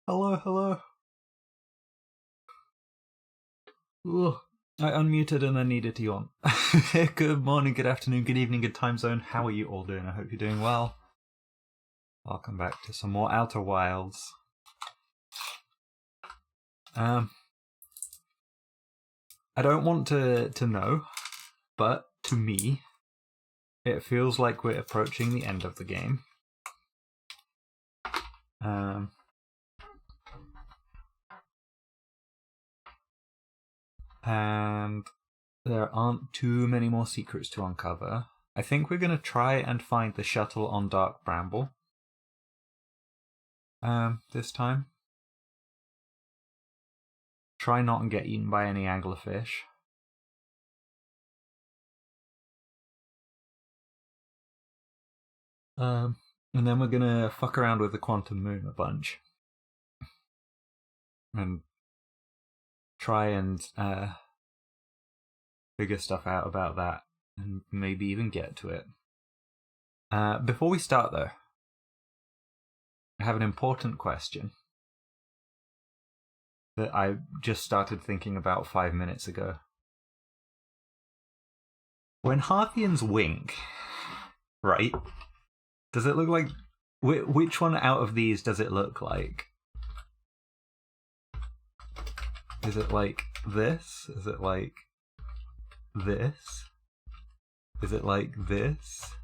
Hello, hello. Ugh. I unmuted and then needed to yawn. Good morning, good afternoon, good evening, good time zone. How are you all doing? I hope you're doing well. Welcome back to some more Outer Wilds. I don't want to know, but to me, it feels like we're approaching the end of the game. And there aren't too many more secrets to uncover. I think we're going to try and find the shuttle on Dark Bramble. This time. Try not and get eaten by any anglerfish. And then we're gonna fuck around with the quantum moon a bunch. And try and figure stuff out about that. And maybe even get to it. Before we start though, I have an important question that I just started thinking about 5 minutes ago. When Harthians wink, right? Does it look like... Which one out of these does it look like? Is it like this? Is it like this? Is it like this?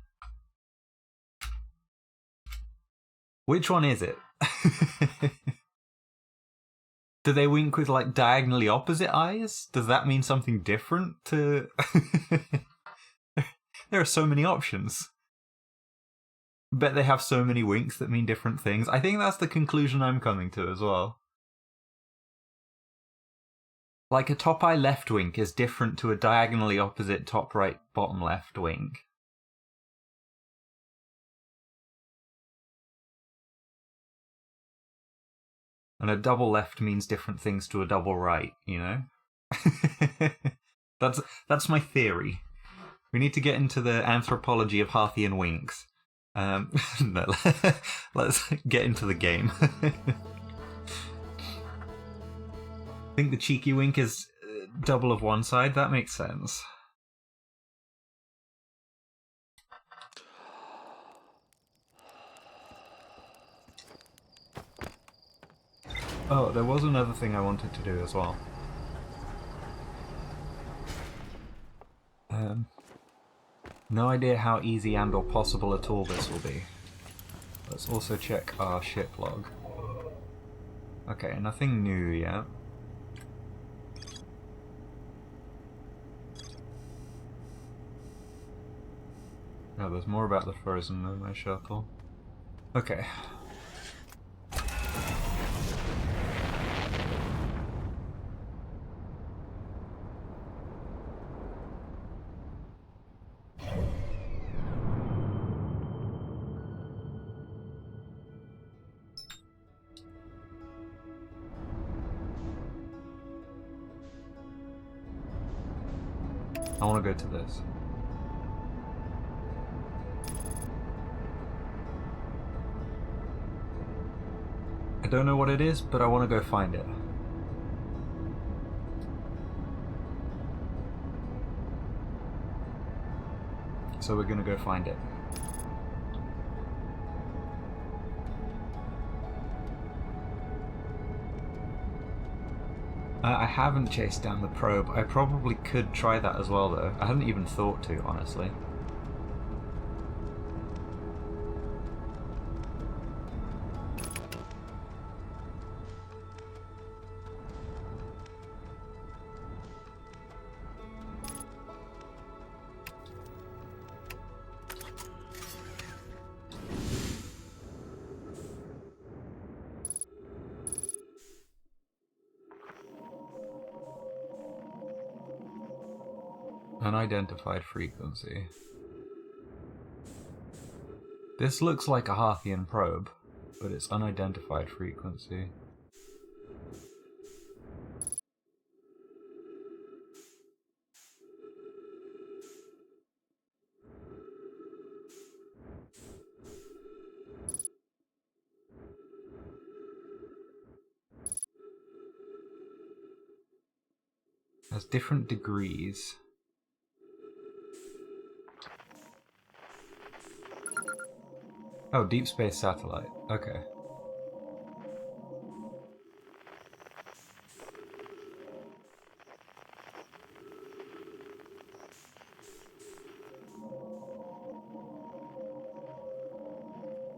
Which one is it? Do they wink with like diagonally opposite eyes? Does that mean something different to... There are so many options. Bet they have so many winks that mean different things. I think that's the conclusion I'm coming to as well. Like a top eye left wink is different to a diagonally opposite top right bottom left wink. And a double left means different things to a double right, you know? That's my theory. We need to get into the anthropology of Harthian winks. No, let's get into the game. I think the cheeky wink is double of one side. That makes sense. Oh, there was another thing I wanted to do as well. No idea how easy and or possible at all this will be. Let's also check our ship log. Okay, nothing new yet. No, there's more about the Frozen than my shuttle. Okay. I want to go to this. I don't know what it is, but I want to go find it. So we're gonna go find it. I haven't chased down the probe. I probably could try that as well though. I hadn't even thought to, honestly. Unidentified frequency. This looks like a Harthian probe, but it's unidentified frequency. Has different degrees. Oh, deep space satellite. Okay.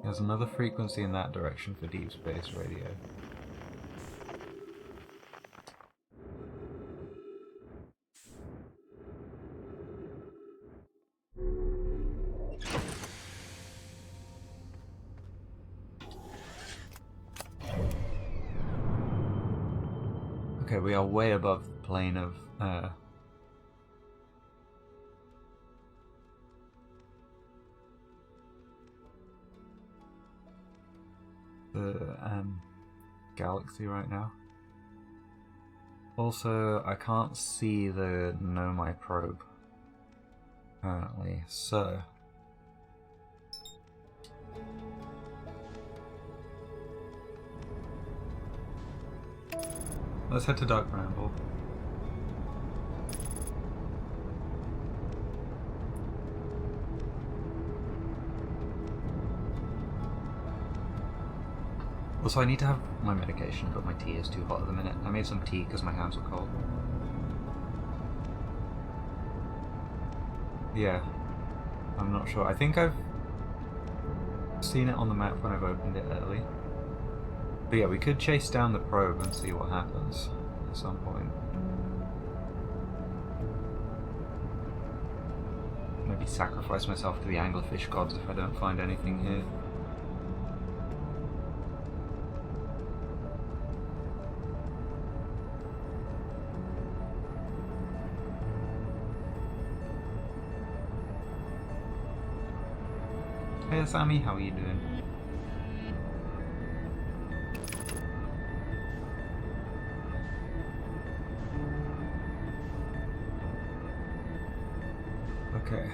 There's another frequency in that direction for deep space radio. Okay, we are way above the plane of the galaxy right now. Also, I can't see the Nomai probe currently, so let's head to Dark Bramble. Also, I need to have my medication, but my tea is too hot at the minute. I made some tea because my hands were cold. Yeah, I'm not sure. I think I've seen it on the map when I've opened it early. But yeah, we could chase down the probe and see what happens at some point. Maybe sacrifice myself to the anglerfish gods if I don't find anything here. Hey Sammy, how are you doing? Okay.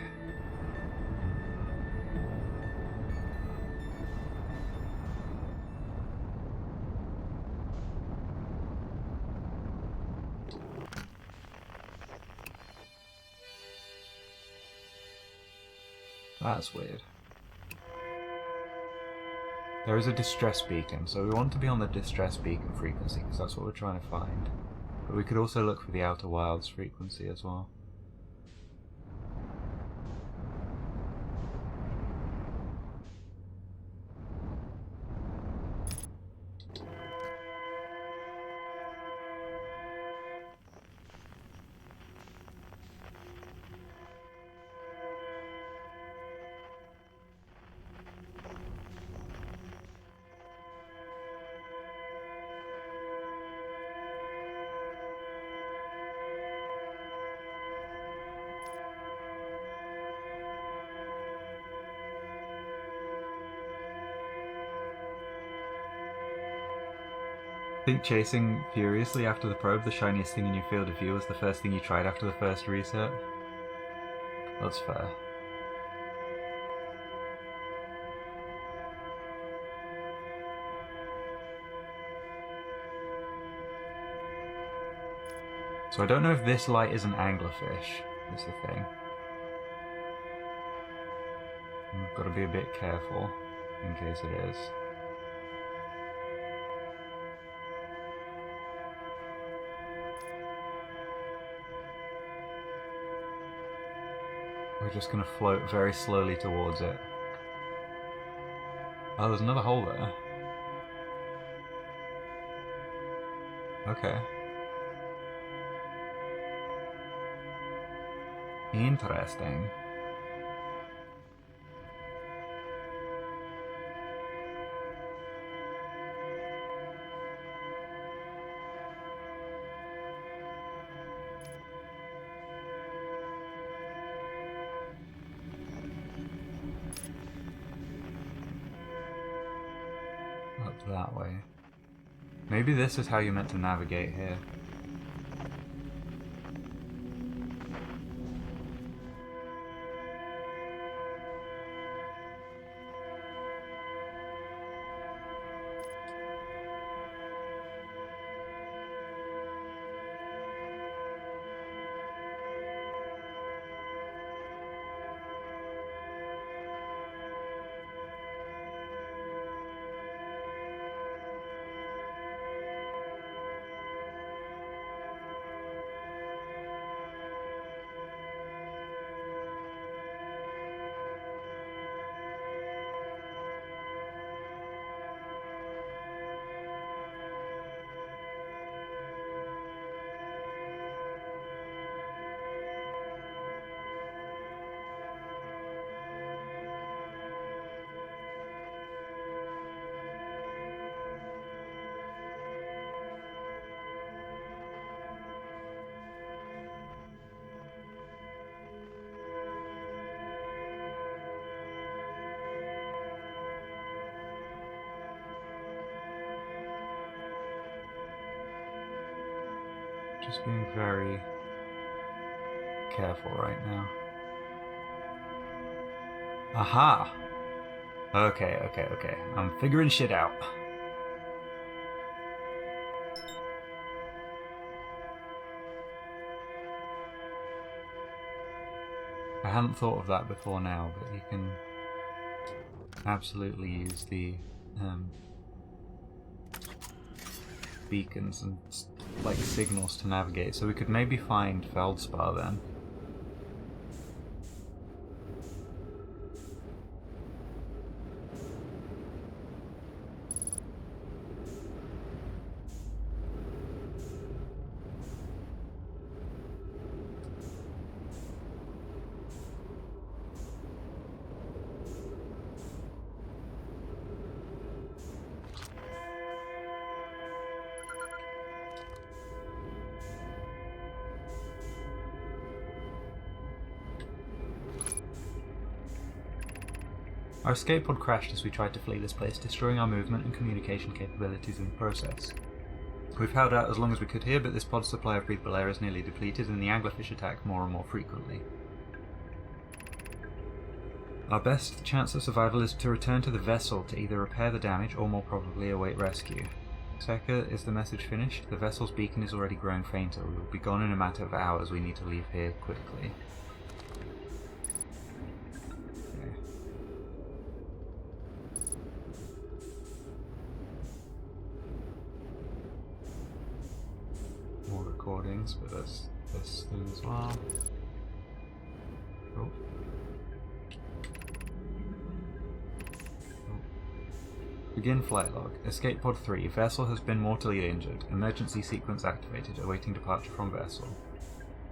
That's weird. There is a distress beacon, so we want to be on the distress beacon frequency because that's what we're trying to find. But we could also look for the Outer Wilds frequency as well. I think chasing furiously after the probe, the shiniest thing in your field of view, was the first thing you tried after the first reset. That's fair. So I don't know if this light is an anglerfish, is the thing. We've got to be a bit careful in case it is. We're just going to float very slowly towards it. Oh, there's another hole there. Okay. Interesting. Up that way. Maybe this is how you're meant to navigate here. Just being very careful right now. Aha! Okay. I'm figuring shit out. I hadn't thought of that before now, but you can absolutely use the beacons and like signals to navigate. So we could maybe find Feldspar then. Our escape pod crashed as we tried to flee this place, destroying our movement and communication capabilities in the process. We've held out as long as we could here, but this pod's supply of breathable air is nearly depleted and the anglerfish attack more and more frequently. Our best chance of survival is to return to the vessel to either repair the damage or more probably await rescue. Seka, is the message finished? The vessel's beacon is already growing fainter. We will be gone in a matter of hours. We need to leave here quickly. More recordings, but there's this thing as well. Oh. Begin flight log. Escape pod 3. Vessel has been mortally injured. Emergency sequence activated. Awaiting departure from vessel.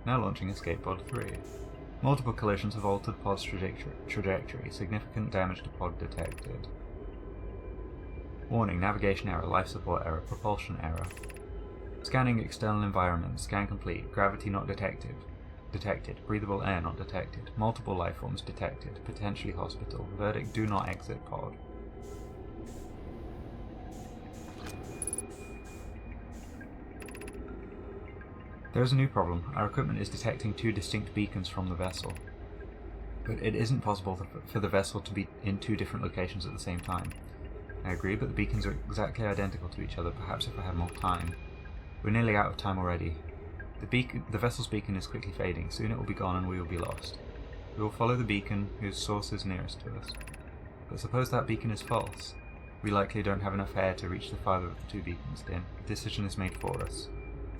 Now launching escape pod 3. Multiple collisions have altered pod's trajectory. Significant damage to pod detected. Warning. Navigation error. Life support error. Propulsion error. Scanning external environment. Scan complete. Gravity not detected. Breathable air not detected. Multiple life forms detected. Potentially hospital. Verdict: do not exit pod. There is a new problem. Our equipment is detecting two distinct beacons from the vessel. But it isn't possible for the vessel to be in two different locations at the same time. I agree, but the beacons are exactly identical to each other. Perhaps if I had more time. We're nearly out of time already. The vessel's beacon is quickly fading. Soon it will be gone and we will be lost. We will follow the beacon whose source is nearest to us. But suppose that beacon is false. We likely don't have enough air to reach the farther of the two beacons in. The decision is made for us.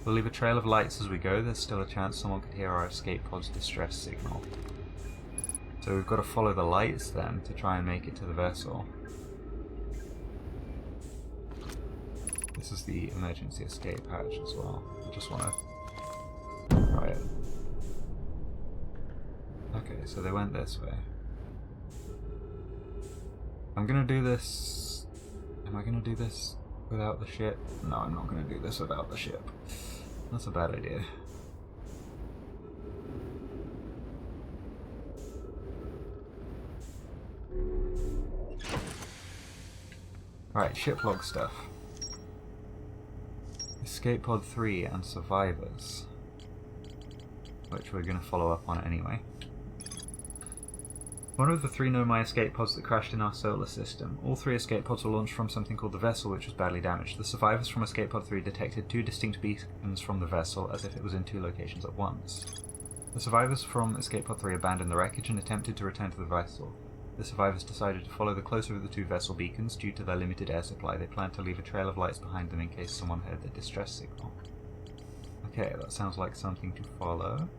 We'll leave a trail of lights as we go. There's still a chance someone could hear our escape pod's distress signal. So we've got to follow the lights then to try and make it to the vessel. This is the emergency escape hatch as well. I just want to try it. Okay, so they went this way. I'm gonna do this... Am I gonna do this without the ship? No, I'm not gonna do this without the ship. That's a bad idea. Alright, ship log stuff. Escape pod 3 and survivors. Which we're going to follow up on anyway. One of the 3 Nomai escape pods that crashed in our solar system. All 3 escape pods were launched from something called the vessel, which was badly damaged. The survivors from escape pod 3 detected 2 distinct beacons from the vessel, as if it was in 2 locations at once. The survivors from escape pod 3 abandoned the wreckage and attempted to return to the vessel. The survivors decided to follow the closer of the 2 vessel beacons. Due to their limited air supply, they planned to leave a trail of lights behind them in case someone heard the distress signal. Okay, that sounds like something to follow.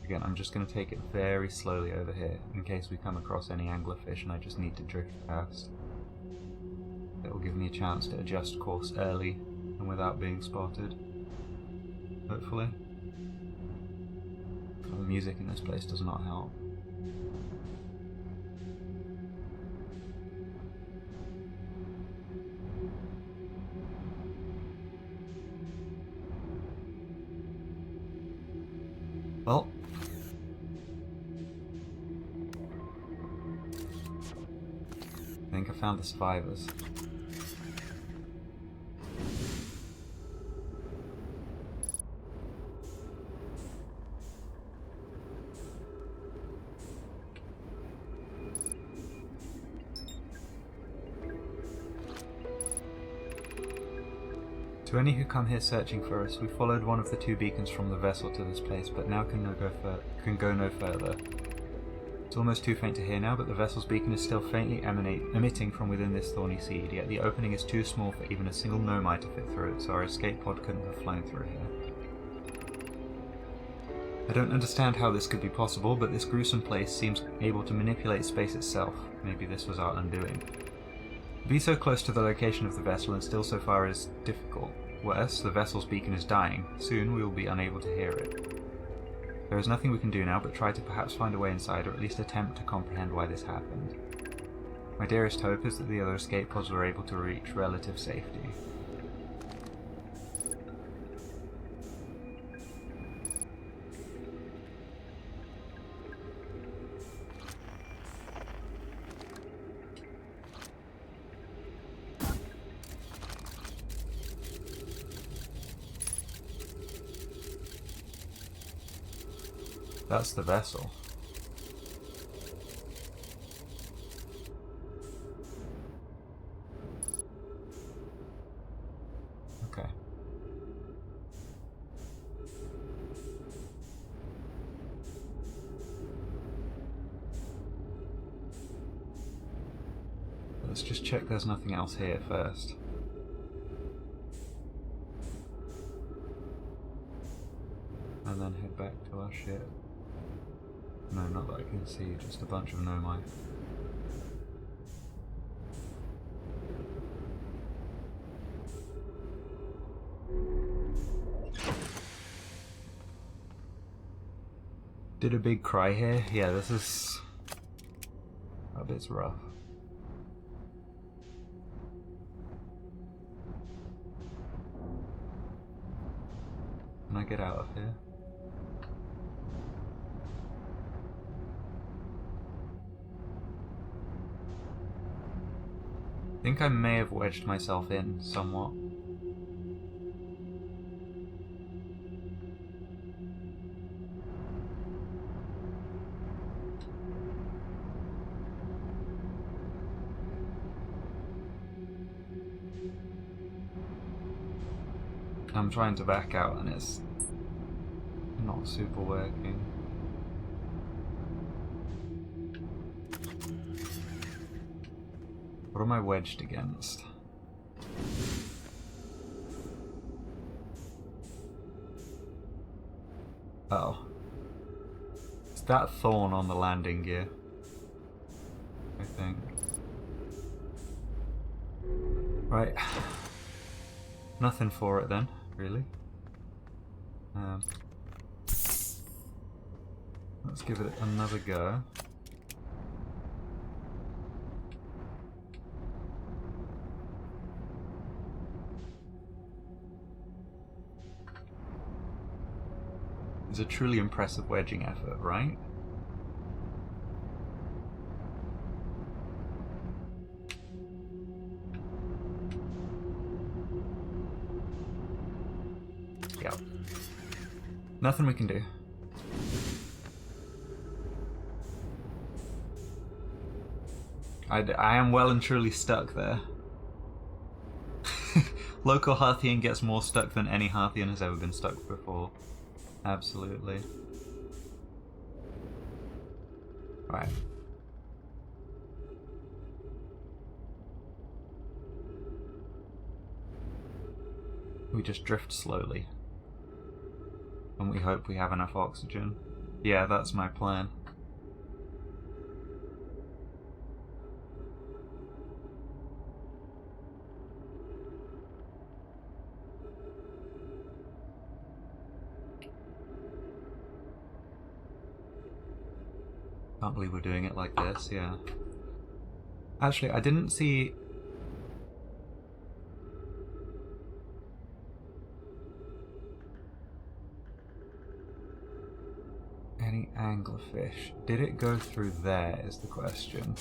Again, I'm just going to take it very slowly over here, in case we come across any anglerfish and I just need to drift past. It will give me a chance to adjust course early and without being spotted. Hopefully. The music in this place does not help. Well. I think I found the survivors. To any who come here searching for us, we followed one of the 2 beacons from the vessel to this place, but now can go no further. It's almost too faint to hear now, but the vessel's beacon is still faintly emitting from within this thorny seed, yet the opening is too small for even a single nomai to fit through it, so our escape pod couldn't have flown through here. I don't understand how this could be possible, but this gruesome place seems able to manipulate space itself. Maybe this was our undoing. To be so close to the location of the vessel and still so far is difficult. Worse, the vessel's beacon is dying. Soon we will be unable to hear it. There is nothing we can do now but try to perhaps find a way inside, or at least attempt to comprehend why this happened. My dearest hope is that the other escape pods were able to reach relative safety. That's the vessel. Okay. Let's just check there's nothing else here first. And then head back to our ship. No, not that I can see, just a bunch of nomai. Did a big cry here? Yeah, this is... that bit's rough. Can I get out of here? I think I may have wedged myself in somewhat. I'm trying to back out and it's not super working. What am I wedged against? Oh. It's that thorn on the landing gear, I think. Right. Nothing for it then, really. Let's give it another go. It's a truly impressive wedging effort, right? Yep. Nothing we can do. I am well and truly stuck there. Local Hearthian gets more stuck than any Hearthian has ever been stuck before. Absolutely. Right. We just drift slowly. And we hope we have enough oxygen. Yeah, that's my plan. Can't believe we're doing it like this, yeah. Actually, I didn't see... Any anglerfish? Did it go through there is the question.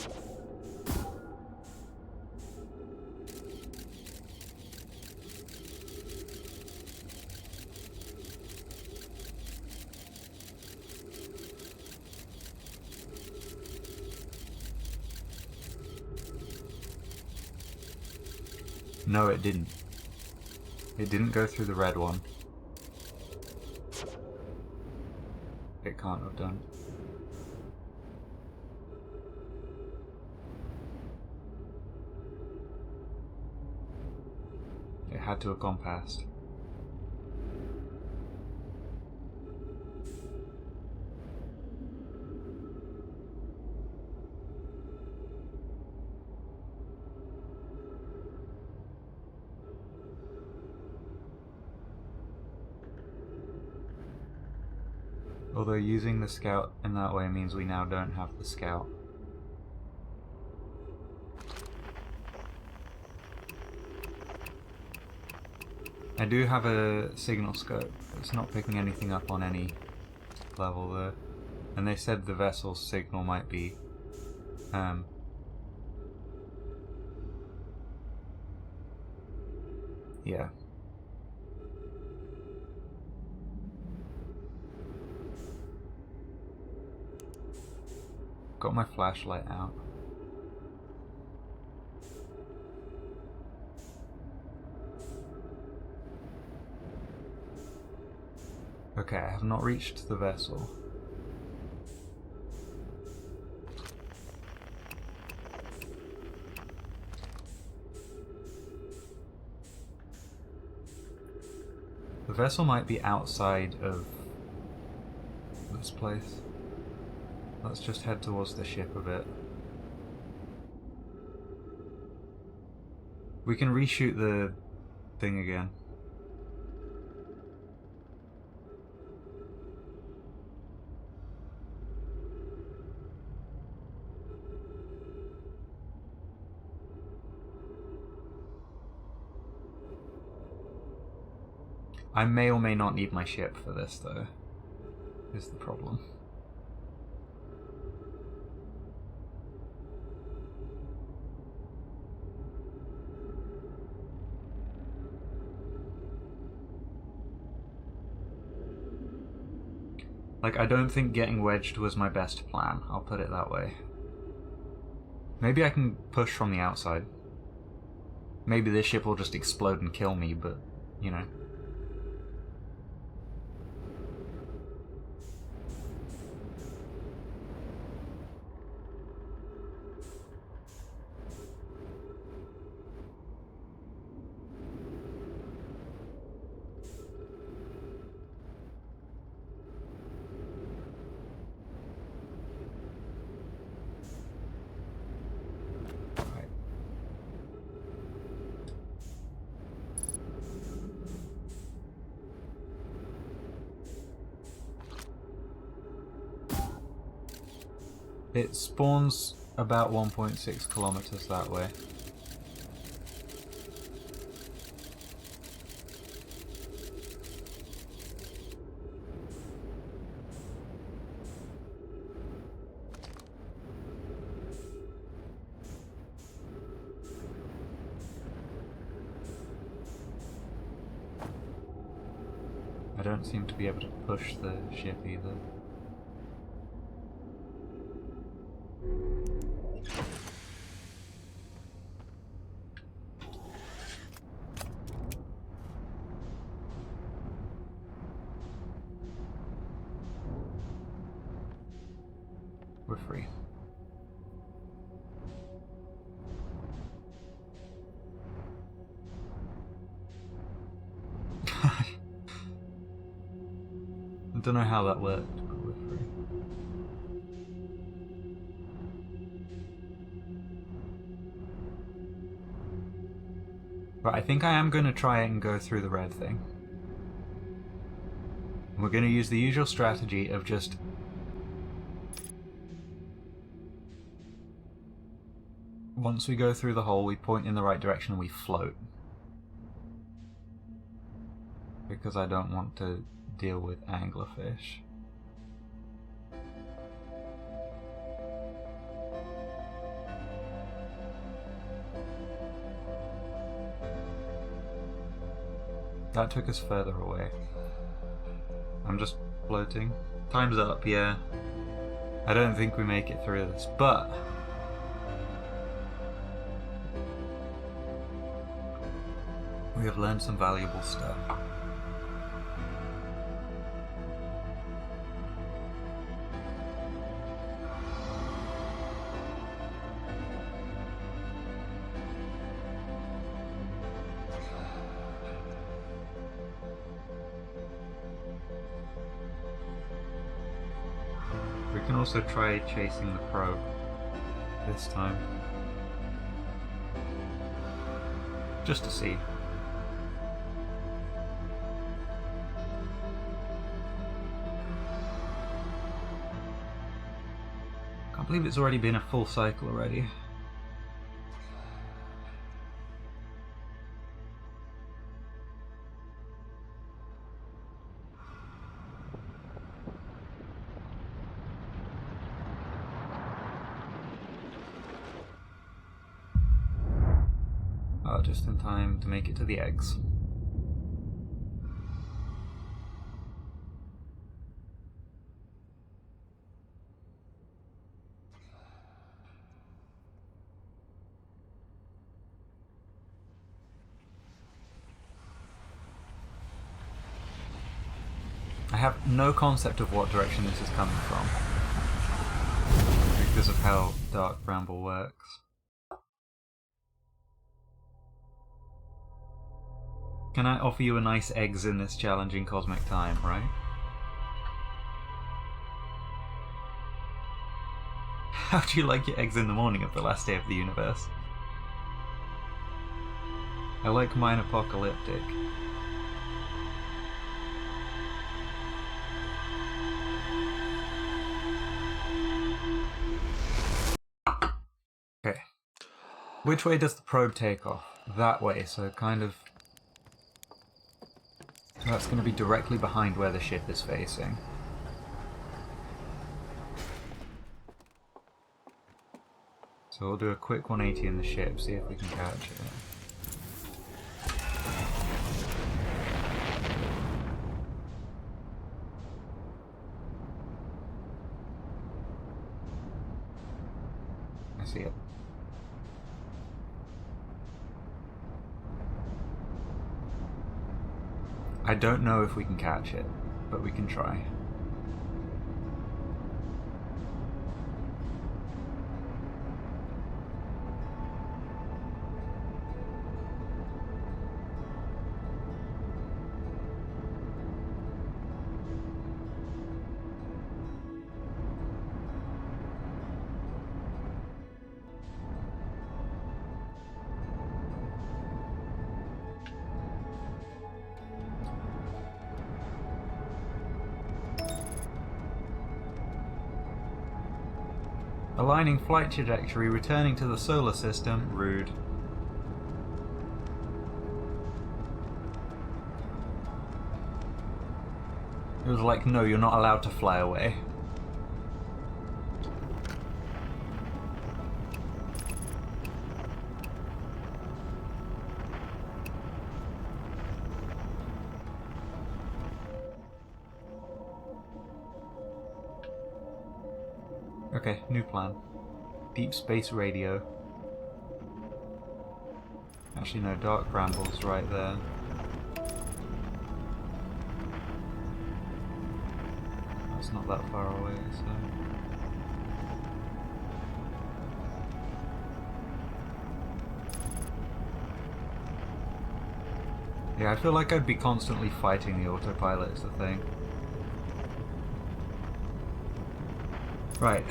No, it didn't. It didn't go through the red one. It can't have done. It had to have gone past. Although using the scout in that way means we now don't have the scout. I do have a signal scope. It's not picking anything up on any level though. And they said the vessel's signal might be yeah. Got my flashlight out. Okay, I have not reached the vessel. The vessel might be outside of this place. Let's just head towards the ship a bit. We can reshoot the thing again. I may or may not need my ship for this though, is the problem. Like, I don't think getting wedged was my best plan, I'll put it that way. Maybe I can push from the outside. Maybe this ship will just explode and kill me, but, you know. It spawns about 1.6 kilometers that way. I don't seem to be able to push the ship either. We're free. I don't know how that worked, but we're free. But I think I am going to try and go through the red thing. We're going to use the usual strategy of just once we go through the hole, we point in the right direction and we float. Because I don't want to deal with anglerfish. That took us further away. I'm just floating. Time's up, yeah. I don't think we make it through this, but we have learned some valuable stuff. We can also try chasing the probe this time. Just to see. Can't believe it's already been a full cycle already. Oh, just in time to make it to the eggs. I have no concept of what direction this is coming from because of how Dark Bramble works. Can I offer you a nice eggs in this challenging cosmic time, right? How do you like your eggs in the morning of the last day of the universe? I like mine apocalyptic. Okay. Which way does the probe take off? That way, so kind of... That's going to be directly behind where the ship is facing. So we'll do a quick 180 in the ship, see if we can catch it. I see it. I don't know if we can catch it, but we can try. Aligning flight trajectory, returning to the solar system. Rude. It was like, no, you're not allowed to fly away. Okay, new plan. Deep space radio. Actually no, Dark Bramble's right there. That's not that far away, so... Yeah, I feel like I'd be constantly fighting the autopilot is the thing. Right.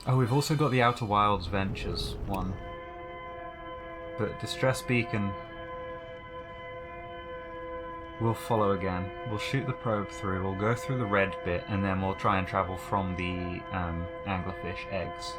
Oh, we've also got the Outer Wilds Ventures one. But Distress Beacon... we'll follow again. We'll shoot the probe through, we'll go through the red bit, and then we'll try and travel from the anglerfish eggs.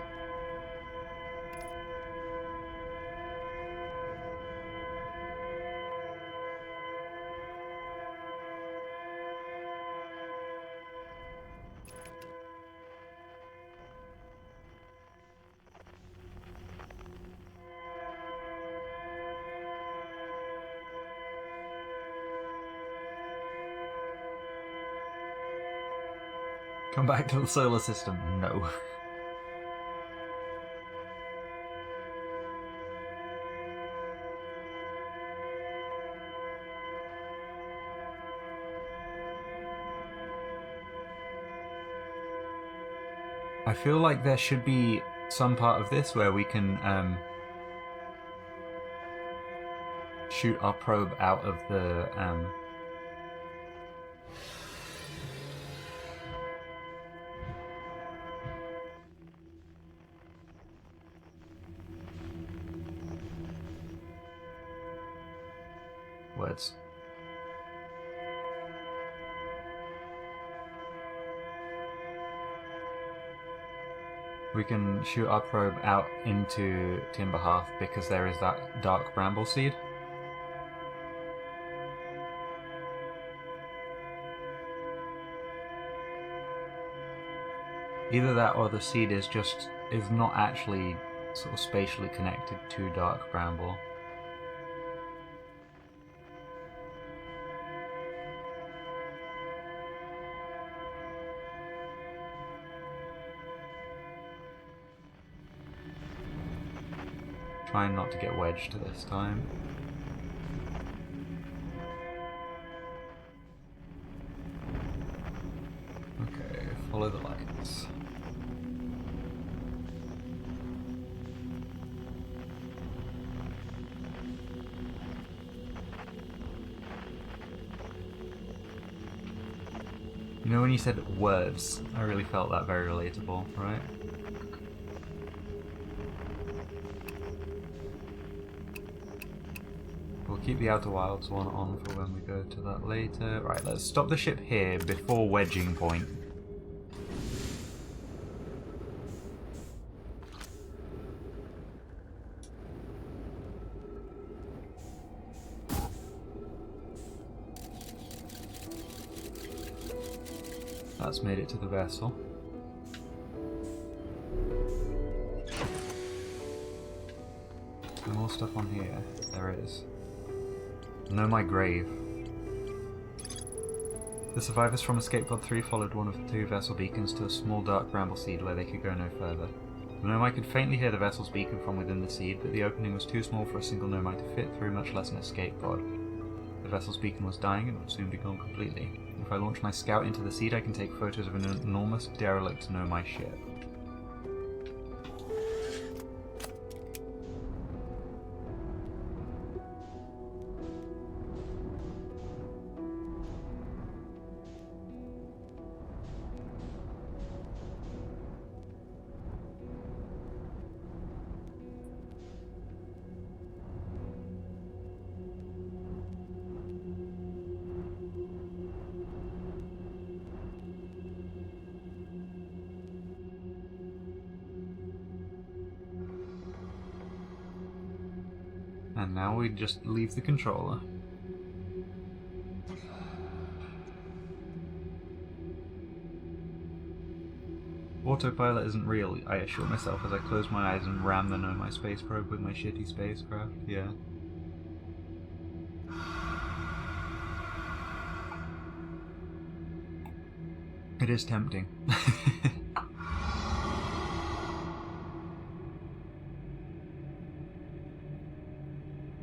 Come back to the solar system. No. I feel like there should be some part of this where we can shoot our probe out of the words. We can shoot our probe out into Timberhearth because there is that dark bramble seed. Either that or the seed is not actually sort of spatially connected to dark bramble. Trying not to get wedged this time. Okay, follow the lights. You know when you said words, I really felt that very relatable, right? We'll keep the Outer Wilds one on for when we go to that later. Right, let's stop the ship here before wedging point. That's made it to the vessel. More stuff on here. There is. Know my grave. The survivors from Escape Pod 3 followed one of the two vessel beacons to a small dark bramble seed where they could go no further. The Nomai could faintly hear the vessel's beacon from within the seed, but the opening was too small for a single Nomai to fit through, much less an escape pod. The vessel's beacon was dying and would soon be gone completely. If I launch my scout into the seed, I can take photos of an enormous derelict Nomai ship. And now we just leave the controller. Autopilot isn't real, I assure myself as I close my eyes and ram the Nomai space probe with my shitty spacecraft. Yeah. It is tempting.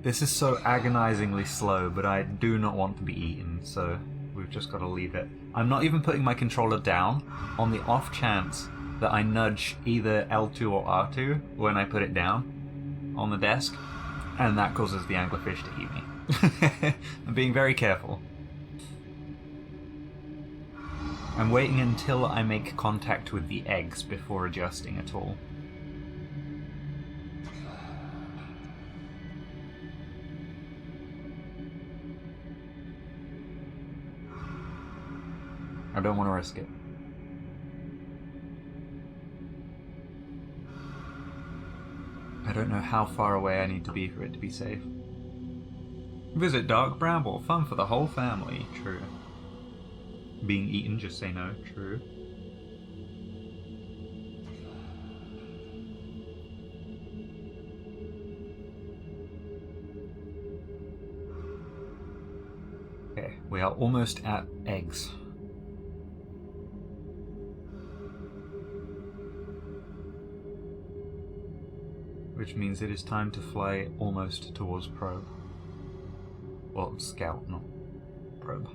This is so agonizingly slow, but I do not want to be eaten, so we've just got to leave it. I'm not even putting my controller down on the off chance that I nudge either L2 or R2 when I put it down on the desk, and that causes the anglerfish to eat me. I'm being very careful. I'm waiting until I make contact with the eggs before adjusting at all. I don't want to risk it. I don't know how far away I need to be for it to be safe. Visit Dark Bramble, fun for the whole family. True. Being eaten, just say no. True. Okay, we are almost at eggs. which means it is time to fly almost towards probe. Well, scout, not probe.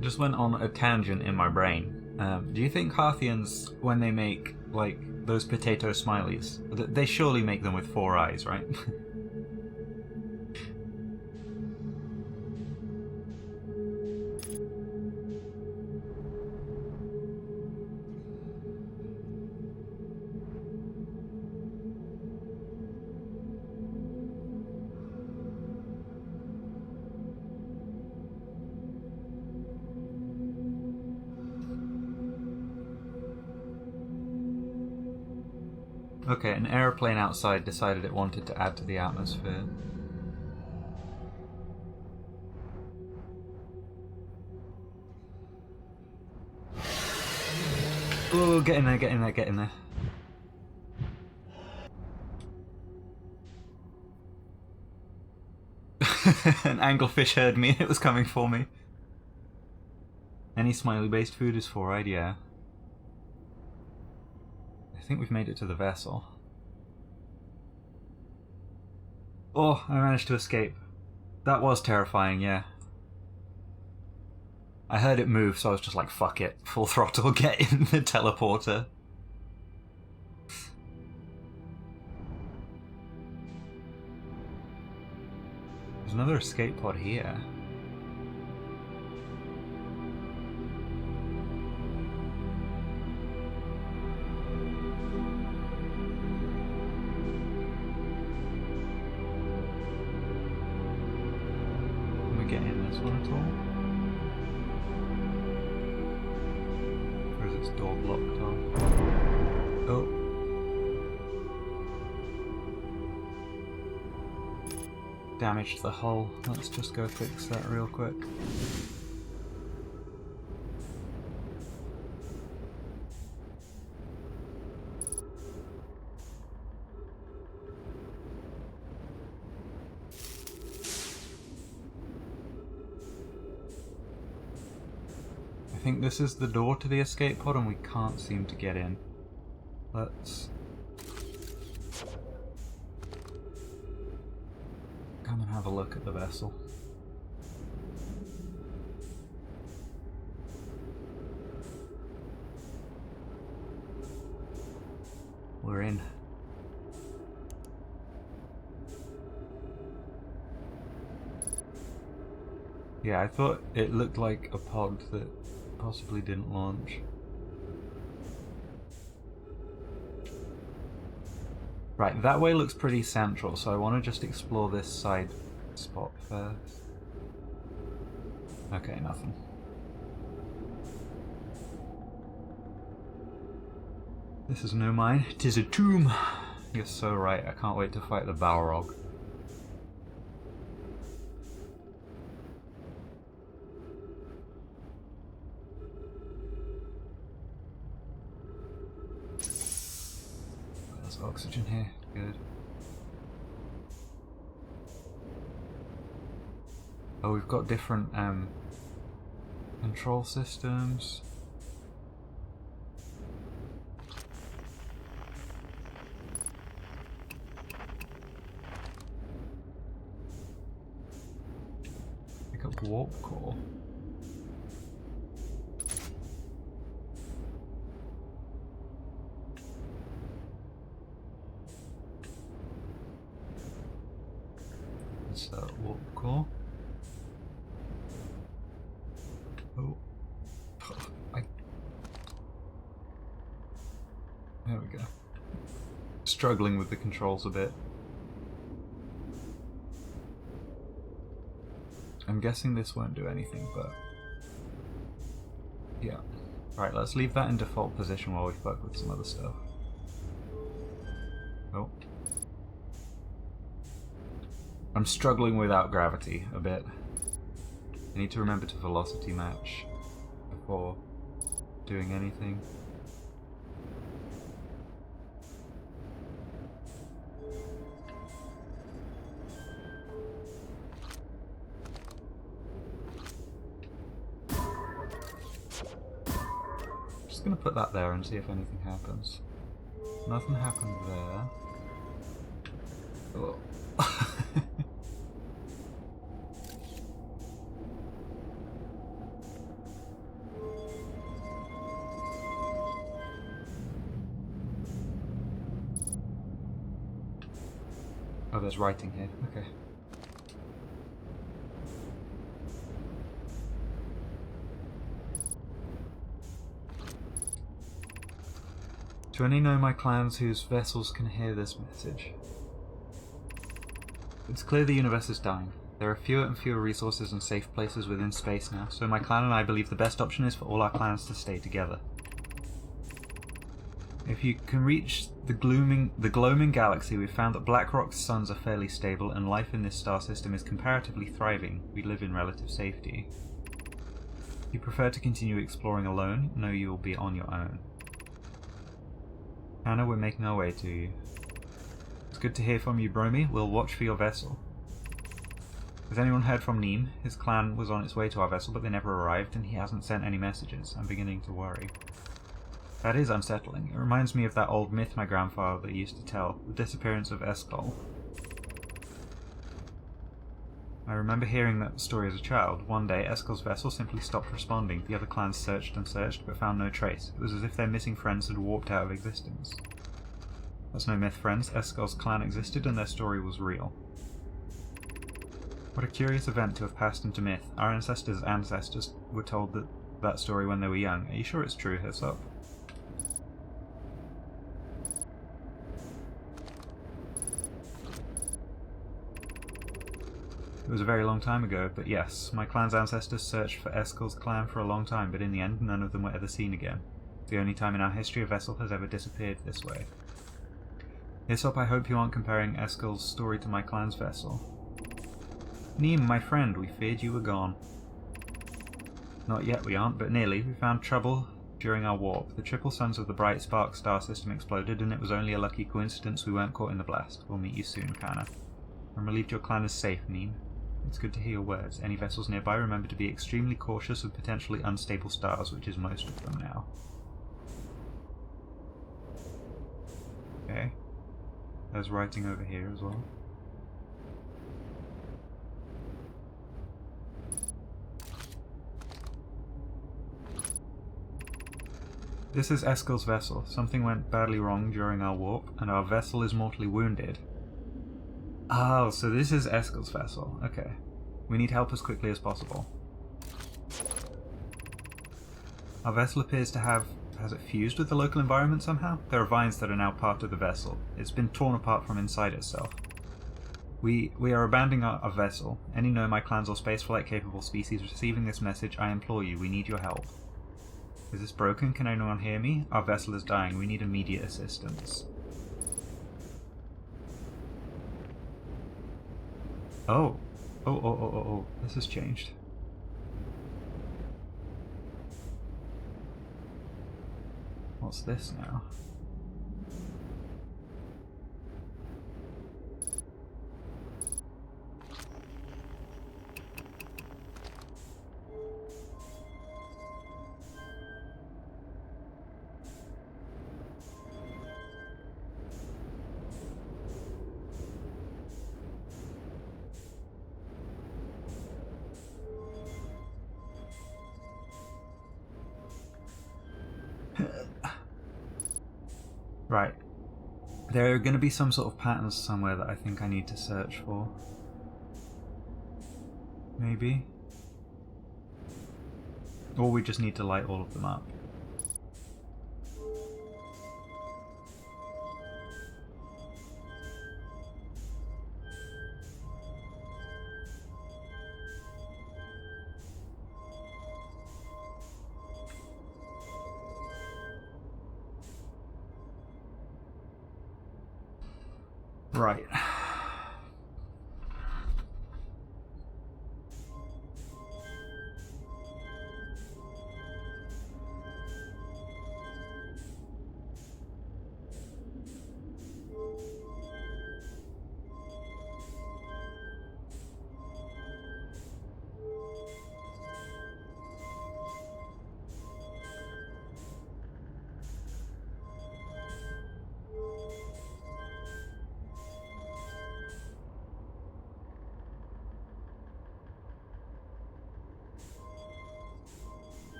Just went on a tangent in my brain. Do you think Harthians, when they make, like, those potato smileys, they surely make them with 4 eyes, right? Okay, an aeroplane outside decided it wanted to add to the atmosphere. Oh, get in there, get in there, get in there. An anglefish heard me and it was coming for me. Any smiley-based food is 4-eyed, yeah. I think we've made it to the vessel. Oh, I managed to escape. That was terrifying, yeah. I heard it move, so I was just like, fuck it. Full throttle, get in the teleporter. There's another escape pod here. Get in this one at all? Or is its door blocked off? Oh. Damaged the hull. Let's just go fix that real quick. I think this is the door to the escape pod and we can't seem to get in. Let's come and have a look at the vessel. We're in. Yeah, I thought it looked like a pod that possibly didn't launch. Right, that way looks pretty central, so I want to just explore this side spot first. Okay, nothing. This is no mine, 'tis a tomb! You're so right, I can't wait to fight the Balrog. Oxygen here, good. Oh, we've got different control systems. Pick up warp core. Warp core. Oh. There we go. Struggling with the controls a bit. I'm guessing this won't do anything, but yeah. Right, let's leave that in default position while we fuck with some other stuff. Oh. I'm struggling without gravity a bit. I need to remember to velocity match before doing anything. put that there and see if anything happens. Nothing happened there. Oh. Oh, there's writing here. Okay. To any know my clans whose vessels can hear this message. It's clear the universe is dying. There are fewer and fewer resources and safe places within space now, so my clan and I believe the best option is for all our clans to stay together. If you can reach the gloaming galaxy, we've found that Blackrock's suns are fairly stable and life in this star system is comparatively thriving. We live in relative safety. If you prefer to continue exploring alone, know you will be on your own. Anna, we're making our way to you. It's good to hear from you, Bromy. We'll watch for your vessel. Has anyone heard from Neem? His clan was on its way to our vessel, but they never arrived, and he hasn't sent any messages. I'm beginning to worry. That is unsettling. It reminds me of that old myth my grandfather used to tell, the disappearance of Eskol. I remember hearing that story as a child. One day, Eskel's vessel simply stopped responding. The other clans searched and searched, but found no trace. It was as if their missing friends had warped out of existence. That's no myth, friends. Eskel's clan existed and their story was real. What a curious event to have passed into myth. Our ancestors were told that story when they were young. Are you sure it's true, Hyssop? It was a very long time ago, but yes, my clan's ancestors searched for Eskel's clan for a long time, but in the end none of them were ever seen again. The only time in our history a vessel has ever disappeared this way. Hyssop, I hope you aren't comparing Eskel's story to my clan's vessel. Neem, my friend, we feared you were gone. Not yet we aren't, but nearly. We found trouble during our warp. The triple suns of the bright spark star system exploded, and it was only a lucky coincidence we weren't caught in the blast. We'll meet you soon, Kana. I'm relieved your clan is safe, Neem. It's good to hear your words. Any vessels nearby, remember to be extremely cautious of potentially unstable stars, which is most of them now. Okay. There's writing over here as well. This is Eskel's vessel. Something went badly wrong during our warp, and our vessel is mortally wounded. Oh, so this is Eskel's vessel. Okay. We need help as quickly as possible. Our vessel appears to have... has it fused with the local environment somehow? There are vines that are now part of the vessel. It's been torn apart from inside itself. We are abandoning our vessel. Any my clans or spaceflight capable species receiving this message, I implore you, we need your help. Is this broken? Can anyone hear me? Our vessel is dying. We need immediate assistance. Oh. Oh. This has changed. What's this now? Right. There are going to be some sort of patterns somewhere that I think I need to search for. Maybe. Or we just need to light all of them up. Right.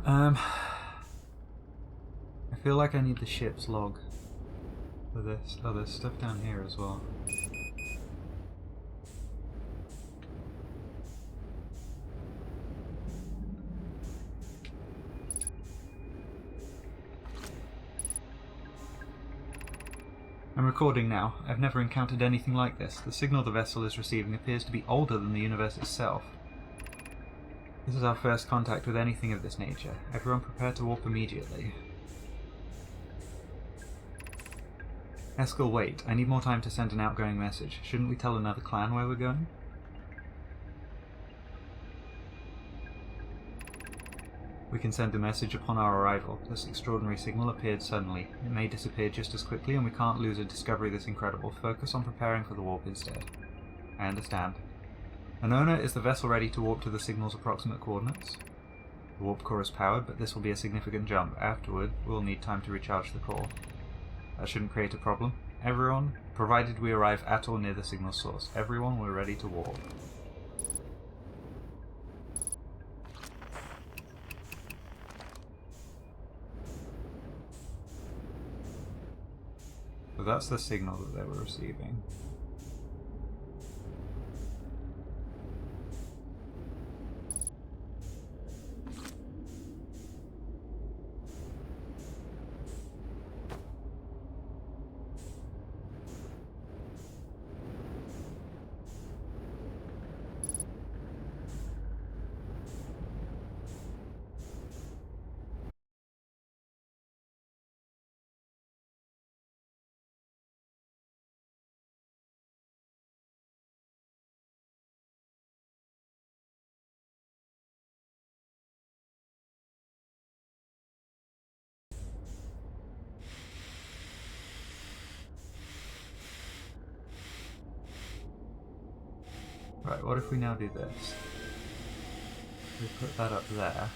I feel like I need the ship's log for this. Oh, there's stuff down here as well. I'm recording now. I've never encountered anything like this. The signal the vessel is receiving appears to be older than the universe itself. This is our first contact with anything of this nature. Everyone prepare to warp immediately. Eskel, wait. I need more time to send an outgoing message. Shouldn't we tell another clan where we're going? We can send a message upon our arrival. This extraordinary signal appeared suddenly. It may disappear just as quickly, and we can't lose a discovery this incredible. Focus on preparing for the warp instead. I understand. Anona, is the vessel ready to warp to the signal's approximate coordinates? The warp core is powered, but this will be a significant jump. Afterward, we'll need time to recharge the core. That shouldn't create a problem. Everyone, provided we arrive at or near the signal source. Everyone, we're ready to warp. So that's the signal that they were receiving. Right, what if we now do this? We put that up there.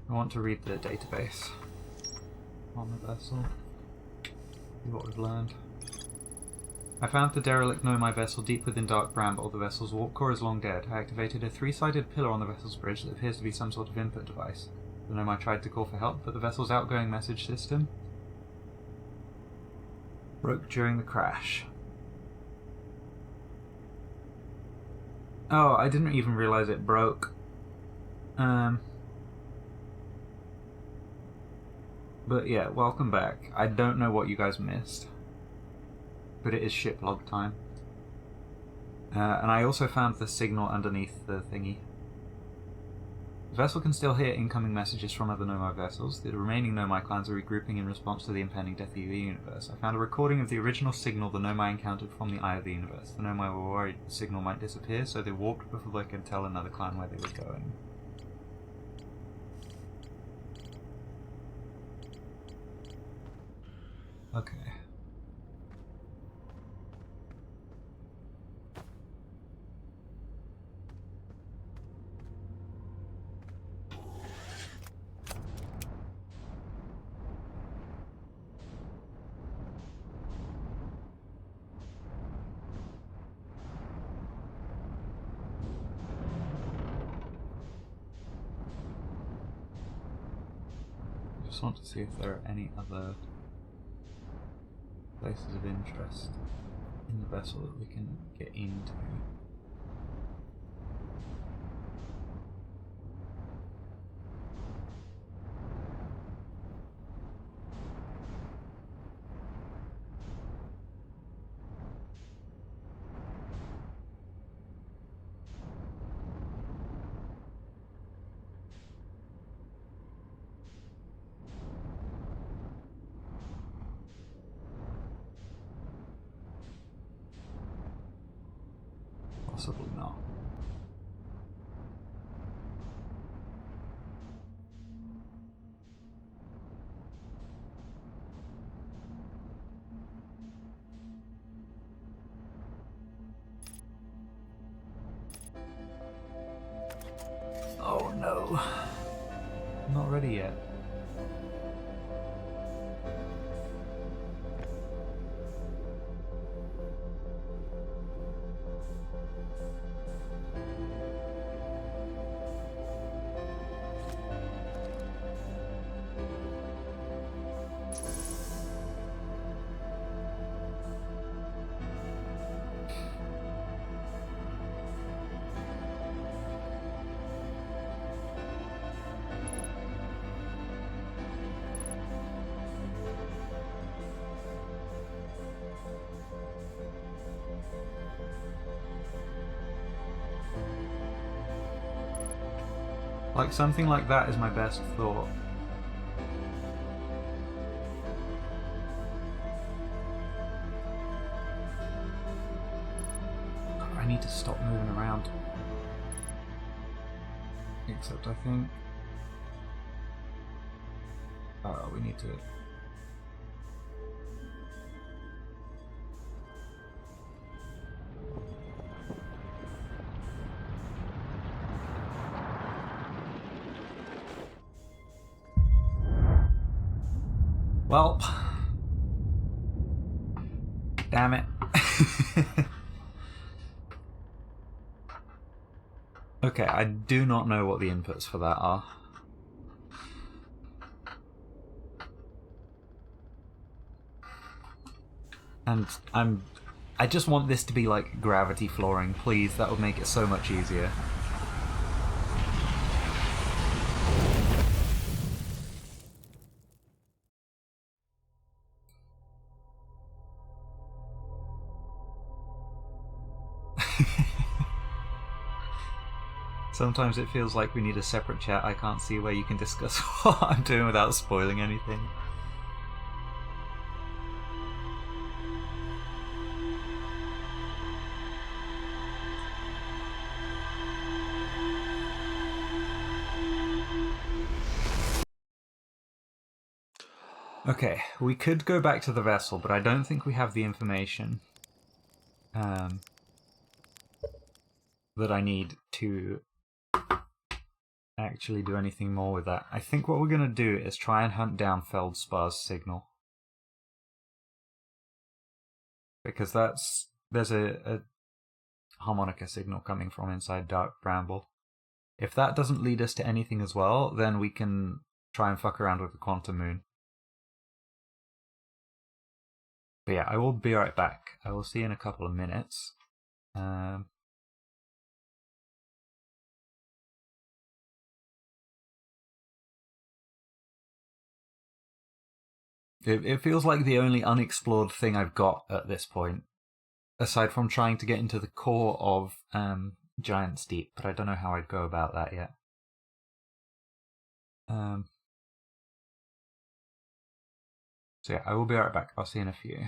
I want to read the database on the vessel, see what we've learned. I found the derelict Nomai vessel deep within Dark Bramble. The vessel's warp core is long dead. I activated a three-sided pillar on the vessel's bridge that appears to be some sort of input device. The Nomai tried to call for help, but the vessel's outgoing message system broke during the crash. Oh, I didn't even realize it broke. But yeah, welcome back. I don't know what you guys missed, but it is ship log time. And I also found the signal underneath the thingy. The vessel can still hear incoming messages from other Nomai vessels. The remaining Nomai clans are regrouping in response to the impending death of the universe. I found a recording of the original signal the Nomai encountered from the Eye of the Universe. The Nomai were worried the signal might disappear, so they warped before they could tell another clan where they were going. Okay. I just want to see if there are any other places of interest in the vessel that we can get into. Possibly not. Oh no. I'm not ready yet. Like, something like that is my best thought. I need to stop moving around. Except I think... Oh, we need to... Well... Damn it. Okay, I do not know what the inputs for that are. And I just want this to be like gravity flooring, please. That would make it so much easier. Sometimes it feels like we need a separate chat. I can't see where you can discuss what I'm doing without spoiling anything. Okay, we could go back to the vessel, but I don't think we have the information that I need to actually do anything more with that. I think what we're going to do is try and hunt down Feldspar's signal. Because there's a harmonica signal coming from inside Dark Bramble. If that doesn't lead us to anything as well, then we can try and fuck around with the Quantum Moon. But yeah, I will be right back. I will see you in a couple of minutes. It feels like the only unexplored thing I've got at this point, aside from trying to get into the core of Giant's Deep, but I don't know how I'd go about that yet. So yeah, I will be right back. I'll see you in a few.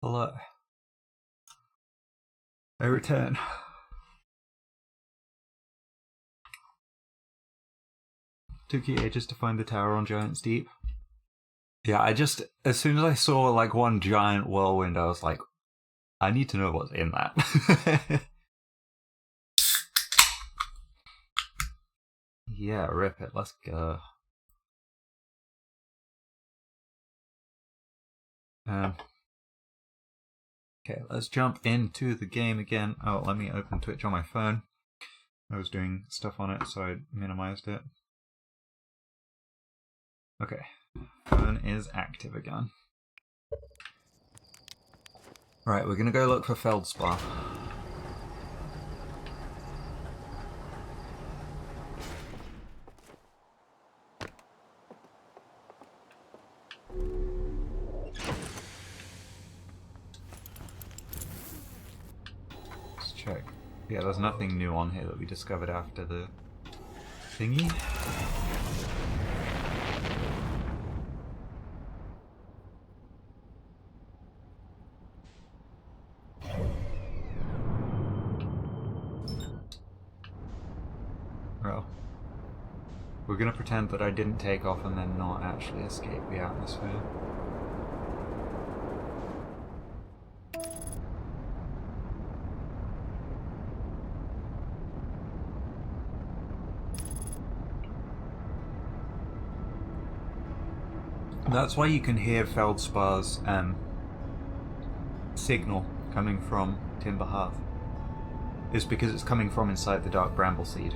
Hello. I return. Took you ages to find the tower on Giant's Deep. Yeah, as soon as I saw like one giant whirlwind, I was like, I need to know what's in that. Yeah, rip it, let's go. Okay, let's jump into the game again. Oh, let me open Twitch on my phone. I was doing stuff on it, so I minimized it. Okay, phone is active again. Right, we're gonna go look for feldspar. Let's check. Yeah, there's nothing new on here that we discovered after the thingy. Well, we're gonna pretend that I didn't take off and then not actually escape the atmosphere. That's why you can hear Feldspar's signal coming from Timber Hearth. Is because it's coming from inside the Dark Bramble Seed.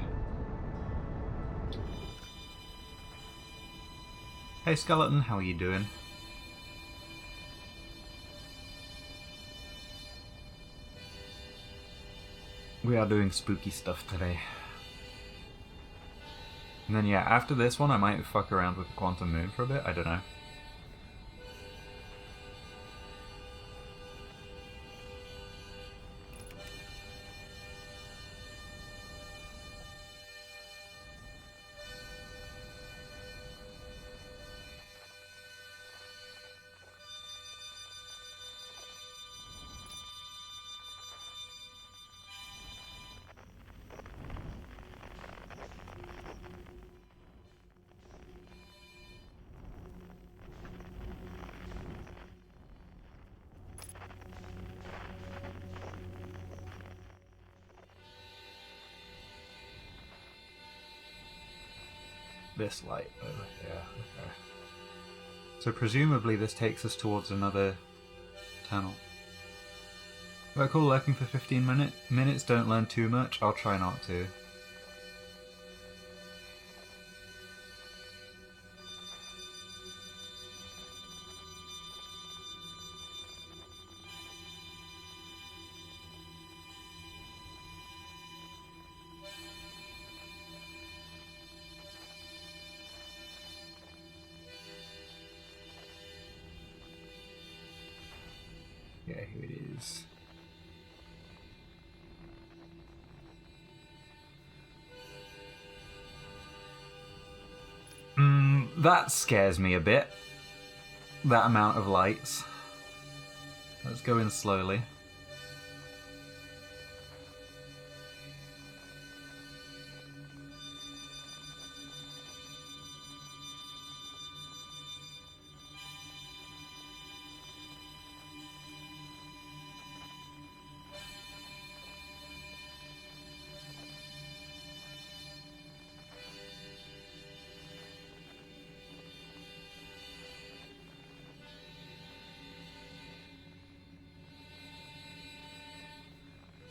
Hey Skeleton, how are you doing? We are doing spooky stuff today. And then yeah, after this one I might fuck around with the Quantum Moon for a bit, I don't know. This light over here, okay. So presumably this takes us towards another tunnel. Right, cool, lurking for 15 minutes, don't learn too much, I'll try not to. Yeah, here it is. That scares me a bit. That amount of lights. Let's go in slowly.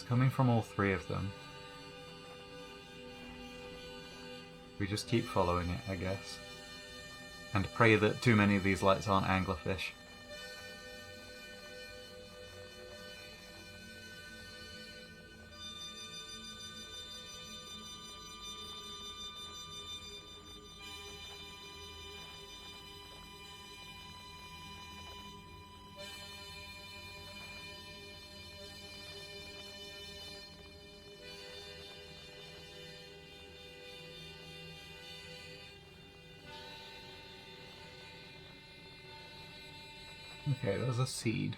Coming from all three of them. We just keep following it, I guess. And pray that too many of these lights aren't anglerfish. Okay, there's a seed.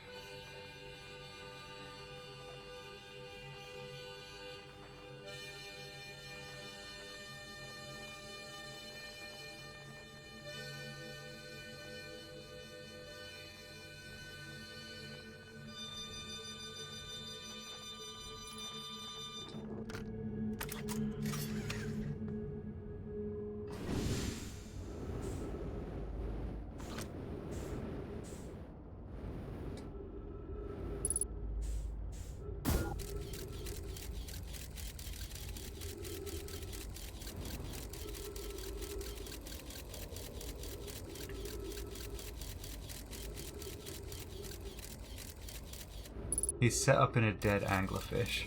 He's set up in a dead anglerfish.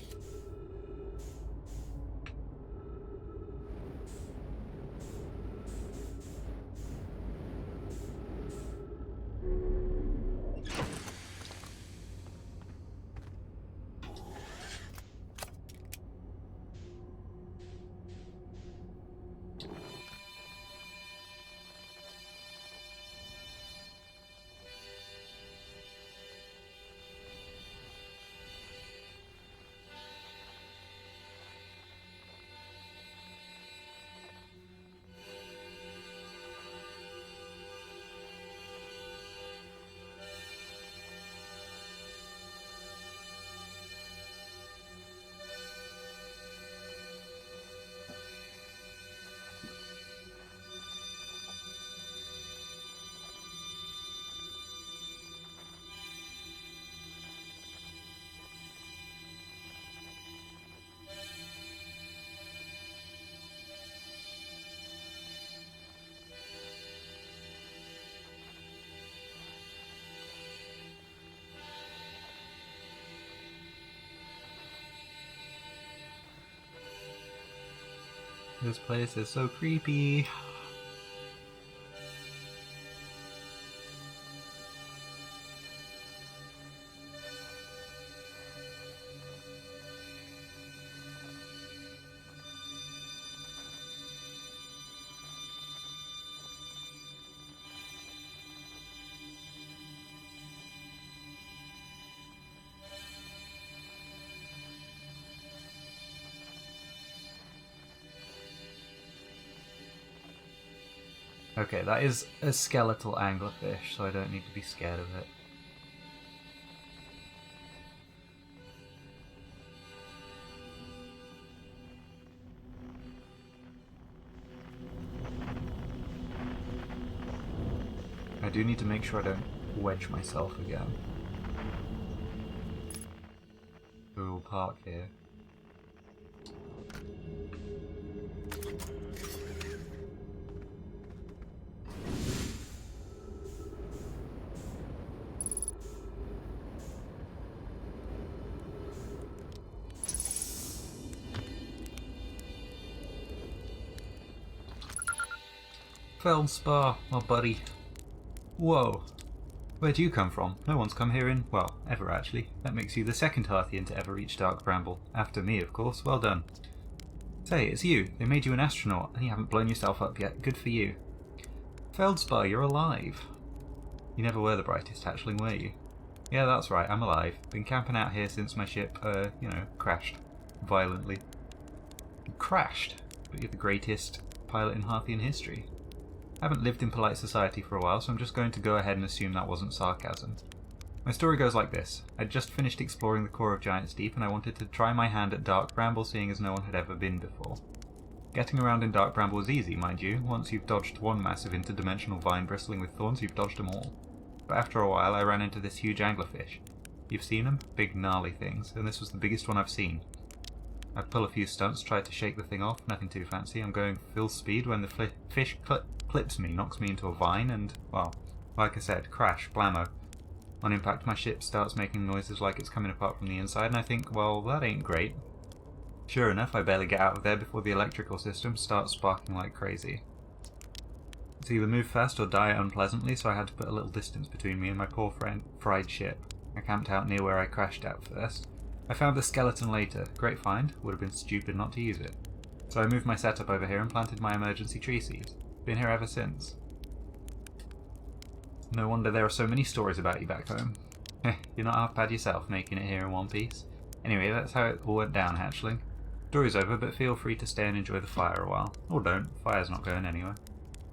This place is so creepy. Okay, that is a skeletal anglerfish, so I don't need to be scared of it. I do need to make sure I don't wedge myself again. We'll park here. Feldspar, my buddy. Whoa. Where'd you come from? No one's come here in, well, ever actually. That makes you the second Hearthian to ever reach Dark Bramble. After me, of course. Well done. Say, it's you. They made you an astronaut, and you haven't blown yourself up yet. Good for you. Feldspar, you're alive. You never were the brightest hatchling, were you? Yeah, that's right, I'm alive. Been camping out here since my ship, crashed. Violently. Crashed? But you're the greatest pilot in Hearthian history. I haven't lived in polite society for a while, so I'm just going to go ahead and assume that wasn't sarcasm. My story goes like this. I'd just finished exploring the core of Giant's Deep, and I wanted to try my hand at Dark Bramble, seeing as no one had ever been before. Getting around in Dark Bramble was easy, mind you. Once you've dodged one massive interdimensional vine bristling with thorns, you've dodged them all. But after a while, I ran into this huge anglerfish. You've seen them? Big gnarly things, and this was the biggest one I've seen. I pull a few stunts, try to shake the thing off, nothing too fancy. I'm going full speed when the fish clips me, knocks me into a vine, and, well, like I said, crash, blammo. On impact, my ship starts making noises like it's coming apart from the inside, and I think, well, that ain't great. Sure enough, I barely get out of there before the electrical system starts sparking like crazy. It's either move fast or die unpleasantly, so I had to put a little distance between me and my poor fried ship. I camped out near where I crashed at first. I found the skeleton later. Great find. Would have been stupid not to use it. So I moved my setup over here and planted my emergency tree seeds. Been here ever since. No wonder there are so many stories about you back home. You're not half bad yourself, making it here in one piece. Anyway, that's how it all went down, hatchling. Story's over, but feel free to stay and enjoy the fire a while. Or don't. Fire's not going anywhere.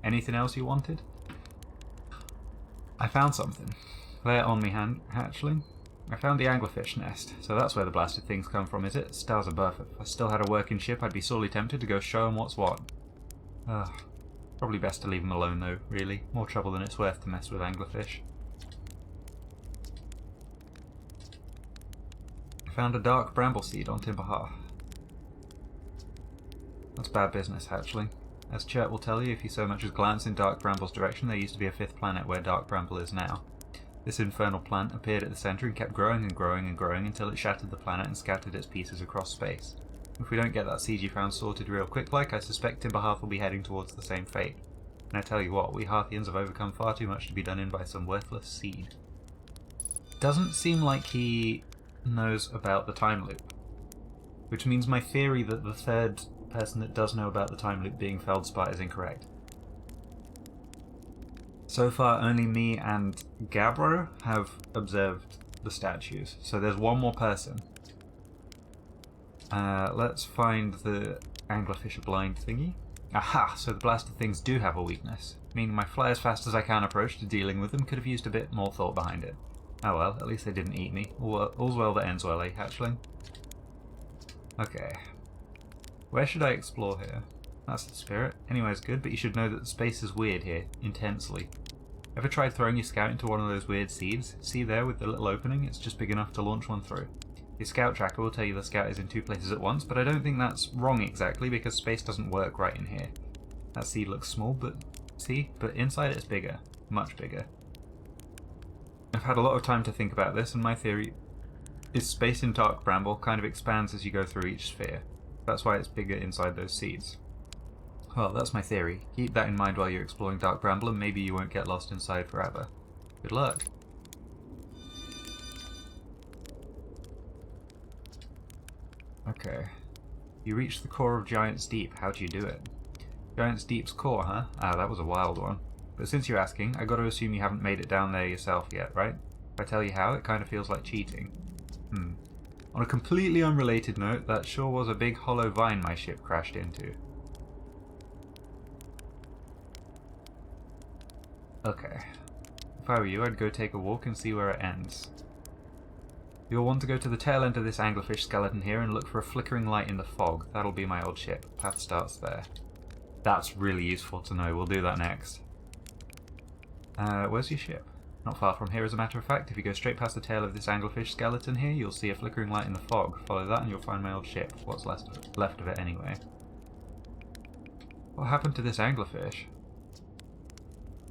Anything else you wanted? I found something. There on me, hatchling. I found the anglerfish nest, so that's where the blasted things come from, is it? Stars above. If I still had a working ship, I'd be sorely tempted to go show 'em what's what. Probably best to leave 'em alone, though, really. More trouble than it's worth to mess with anglerfish. I found a dark bramble seed on Timber Hearth. That's bad business, hatchling. As Chert will tell you, if you so much as glance in Dark Bramble's direction, there used to be a 5th planet where Dark Bramble is now. This infernal plant appeared at the centre and kept growing and growing and growing until it shattered the planet and scattered its pieces across space. If we don't get that siege you found sorted real quick like, I suspect Timberhearth will be heading towards the same fate. And I tell you what, we Hearthians have overcome far too much to be done in by some worthless seed. Doesn't seem like he knows about the time loop. Which means my theory that the third person that does know about the time loop being Feldspar is incorrect. So far, only me and Gabbro have observed the statues, so there's one more person. Let's find the Anglerfish blind thingy. Aha! So the blasted things do have a weakness, meaning my fly as fast as I can approach to dealing with them could have used a bit more thought behind it. Oh well, at least they didn't eat me. All's well that ends well, eh, hatchling? Okay. Where should I explore here? That's the spirit. Anyway's good, but you should know that the space is weird here, intensely. Ever tried throwing your scout into one of those weird seeds? See there with the little opening? It's just big enough to launch one through. Your scout tracker will tell you the scout is in two places at once, but I don't think that's wrong exactly because space doesn't work right in here. That seed looks small, but see? But inside it's bigger. Much bigger. I've had a lot of time to think about this, and my theory is space in Dark Bramble kind of expands as you go through each sphere. That's why it's bigger inside those seeds. Well, that's my theory. Keep that in mind while you're exploring Dark Bramble, and maybe you won't get lost inside forever. Good luck! Okay. You reached the core of Giant's Deep. How'd you do it? Giant's Deep's core, huh? Ah, that was a wild one. But since you're asking, I gotta assume you haven't made it down there yourself yet, right? If I tell you how, it kinda feels like cheating. On a completely unrelated note, that sure was a big hollow vine my ship crashed into. Okay. If I were you, I'd go take a walk and see where it ends. You'll want to go to the tail end of this anglerfish skeleton here and look for a flickering light in the fog. That'll be my old ship. Path starts there. That's really useful to know. We'll do that next. Where's your ship? Not far from here, as a matter of fact. If you go straight past the tail of this anglerfish skeleton here, you'll see a flickering light in the fog. Follow that and you'll find my old ship. What's left of it anyway. What happened to this anglerfish?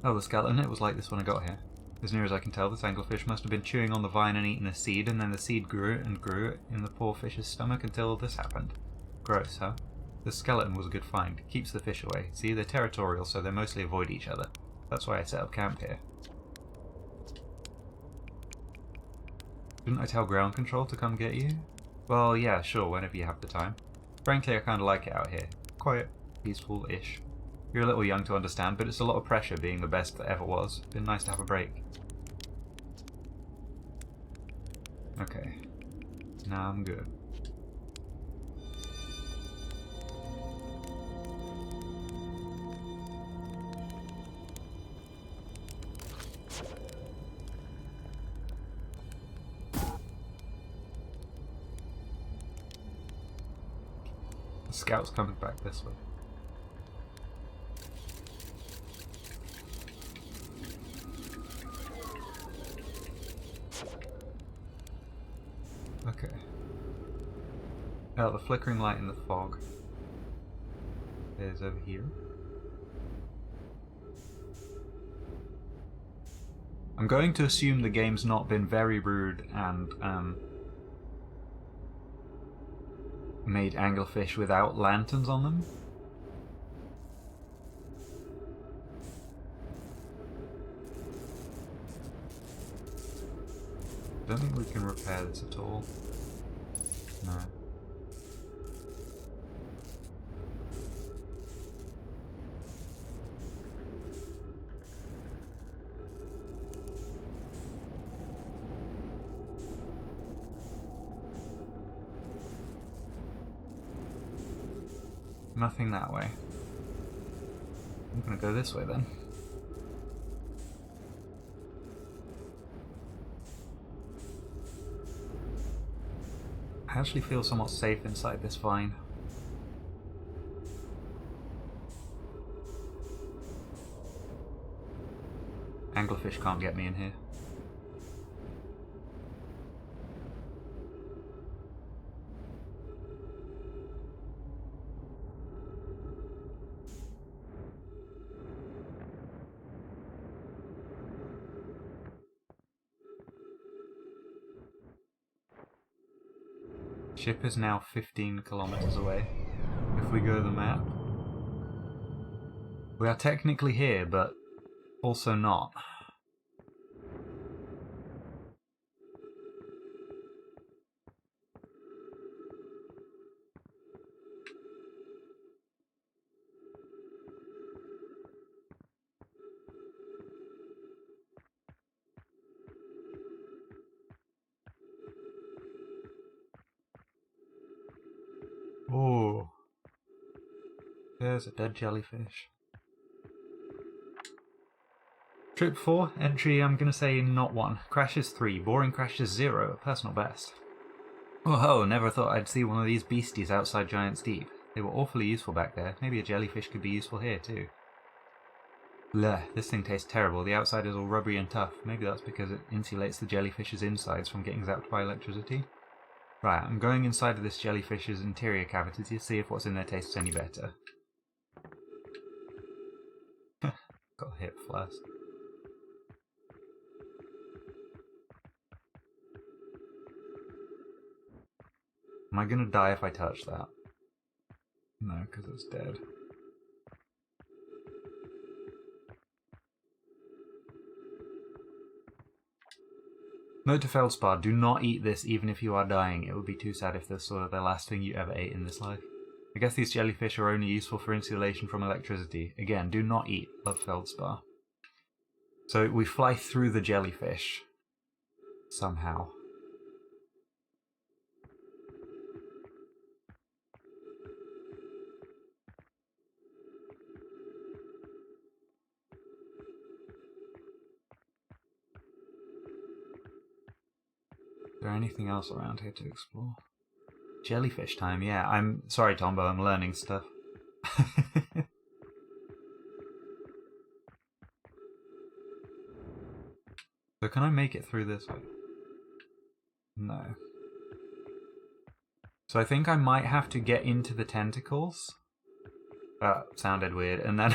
Oh, the skeleton. It was like this when I got here. As near as I can tell, this anglerfish must have been chewing on the vine and eating a seed, and then the seed grew and grew in the poor fish's stomach until this happened. Gross, huh? The skeleton was a good find. Keeps the fish away. See, they're territorial, so they mostly avoid each other. That's why I set up camp here. Didn't I tell ground control to come get you? Well, yeah, sure, whenever you have the time. Frankly, I kinda like it out here. Quiet, peaceful-ish. You're a little young to understand, but it's a lot of pressure being the best that ever was. Been nice to have a break. Okay. Now I'm good. The scout's coming back this way. Okay. Oh, the flickering light in the fog is over here. I'm going to assume the game's not been very rude and made anglerfish without lanterns on them. I don't think we can repair this at all. No. Nothing that way. I'm gonna go this way then. I actually feel somewhat safe inside this vine. Anglerfish can't get me in here. Ship is now 15 kilometers away. If we go the map. We are technically here, but also not. Oh, there's a dead jellyfish. Trip 4, entry I'm gonna say not 1. Crashes 3, boring crashes 0, personal best. Oh ho, never thought I'd see one of these beasties outside Giant's Deep. They were awfully useful back there. Maybe a jellyfish could be useful here too. Bleh, this thing tastes terrible. The outside is all rubbery and tough. Maybe that's because it insulates the jellyfish's insides from getting zapped by electricity. Right, I'm going inside of this jellyfish's interior cavity to see if what's in there tastes any better. Got a hip flask. Am I gonna die if I touch that? No, because it's dead. Note to Feldspar, do not eat this even if you are dying. It would be too sad if this were the last thing you ever ate in this life. I guess these jellyfish are only useful for insulation from electricity. Again, do not eat. Love Feldspar. So we fly through the jellyfish. Somehow. Is there anything else around here to explore? Jellyfish time, yeah. I'm sorry, Tombo, I'm learning stuff. So can I make it through this way? No. So I think I might have to get into the tentacles. That sounded weird. And then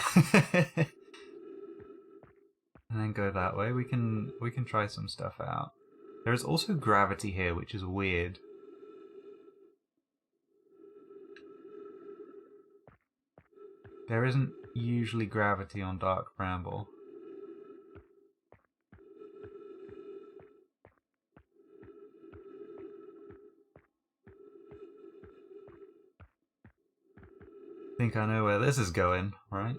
and then go that way. We can try some stuff out. There is also gravity here, which is weird. There isn't usually gravity on Dark Bramble. I think I know where this is going, right?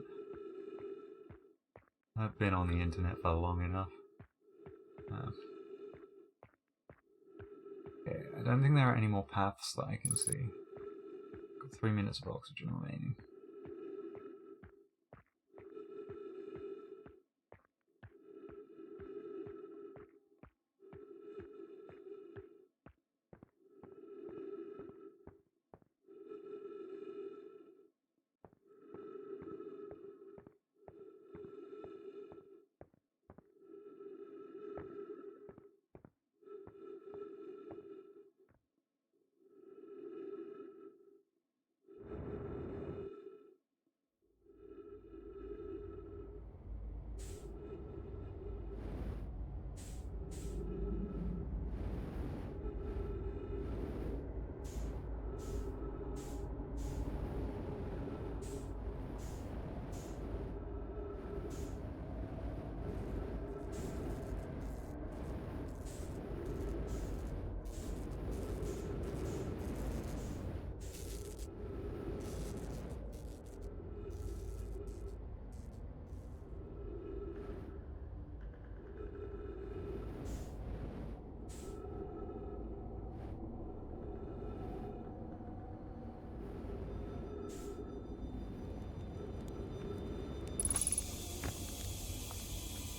I've been on the internet for long enough. Okay, I don't think there are any more paths that I can see. Got 3 minutes of oxygen remaining.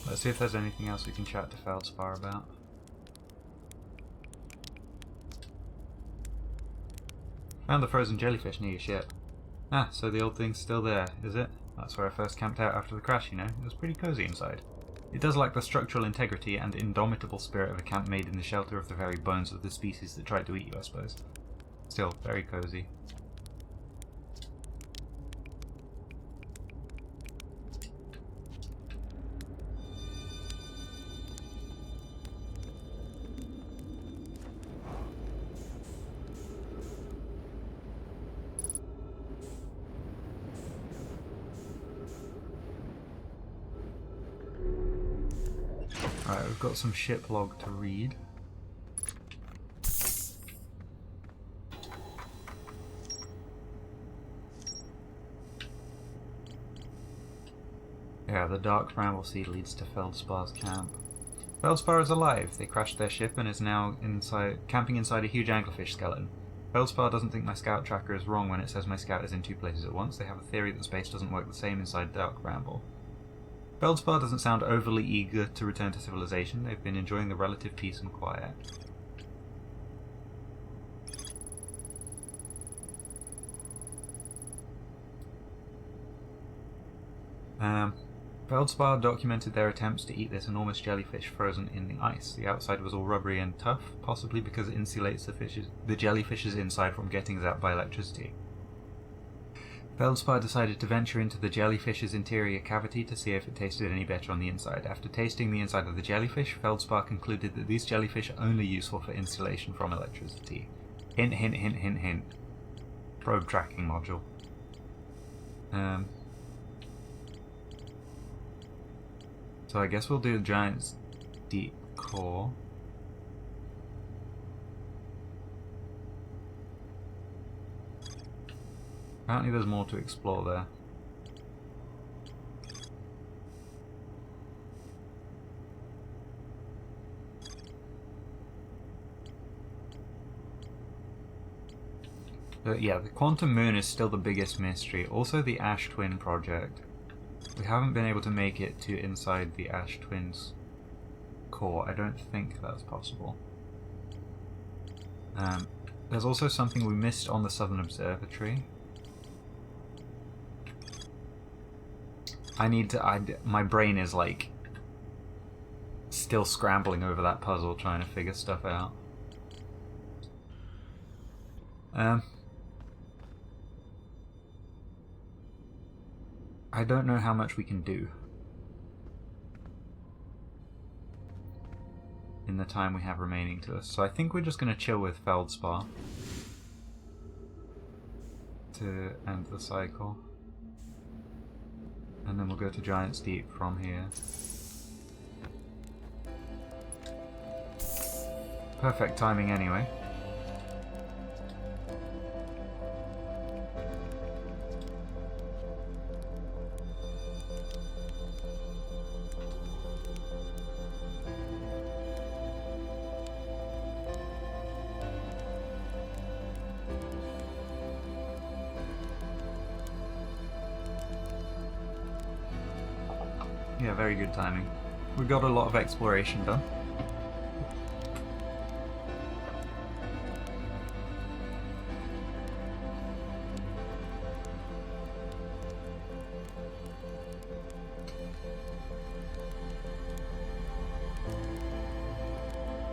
Let's see if there's anything else we can chat to Feldspar about. Found the frozen jellyfish near your ship. Ah, so the old thing's still there, is it? That's where I first camped out after the crash, you know. It was pretty cozy inside. It does lack the structural integrity and indomitable spirit of a camp made in the shelter of the very bones of the species that tried to eat you, I suppose. Still, very cozy. Right, we've got some ship log to read. Yeah, the Dark Bramble Seed leads to Feldspar's camp. Feldspar is alive. They crashed their ship and is now camping inside a huge anglerfish skeleton. Feldspar doesn't think my scout tracker is wrong when it says my scout is in 2 places at once. They have a theory that space doesn't work the same inside Dark Bramble. Feldspar doesn't sound overly eager to return to civilization. They've been enjoying the relative peace and quiet. Feldspar documented their attempts to eat this enormous jellyfish frozen in the ice. The outside was all rubbery and tough, possibly because it insulates the jellyfish's inside from getting zapped by electricity. Feldspar decided to venture into the jellyfish's interior cavity to see if it tasted any better on the inside. After tasting the inside of the jellyfish, Feldspar concluded that these jellyfish are only useful for insulation from electricity. Hint, hint, hint, hint, hint. Probe tracking module. So I guess we'll do the Giant's Deep core. Apparently there's more to explore there. But yeah, the Quantum Moon is still the biggest mystery. Also the Ash Twin project. We haven't been able to make it to inside the Ash Twin's core. I don't think that's possible. There's also something we missed on the Southern Observatory. My brain is like still scrambling over that puzzle, trying to figure stuff out. I don't know how much we can do in the time we have remaining to us, so I think we're just going to chill with Feldspar to end the cycle, and then we'll go to Giant's Deep from here. Perfect timing anyway. Yeah, very good timing. We got a lot of exploration done.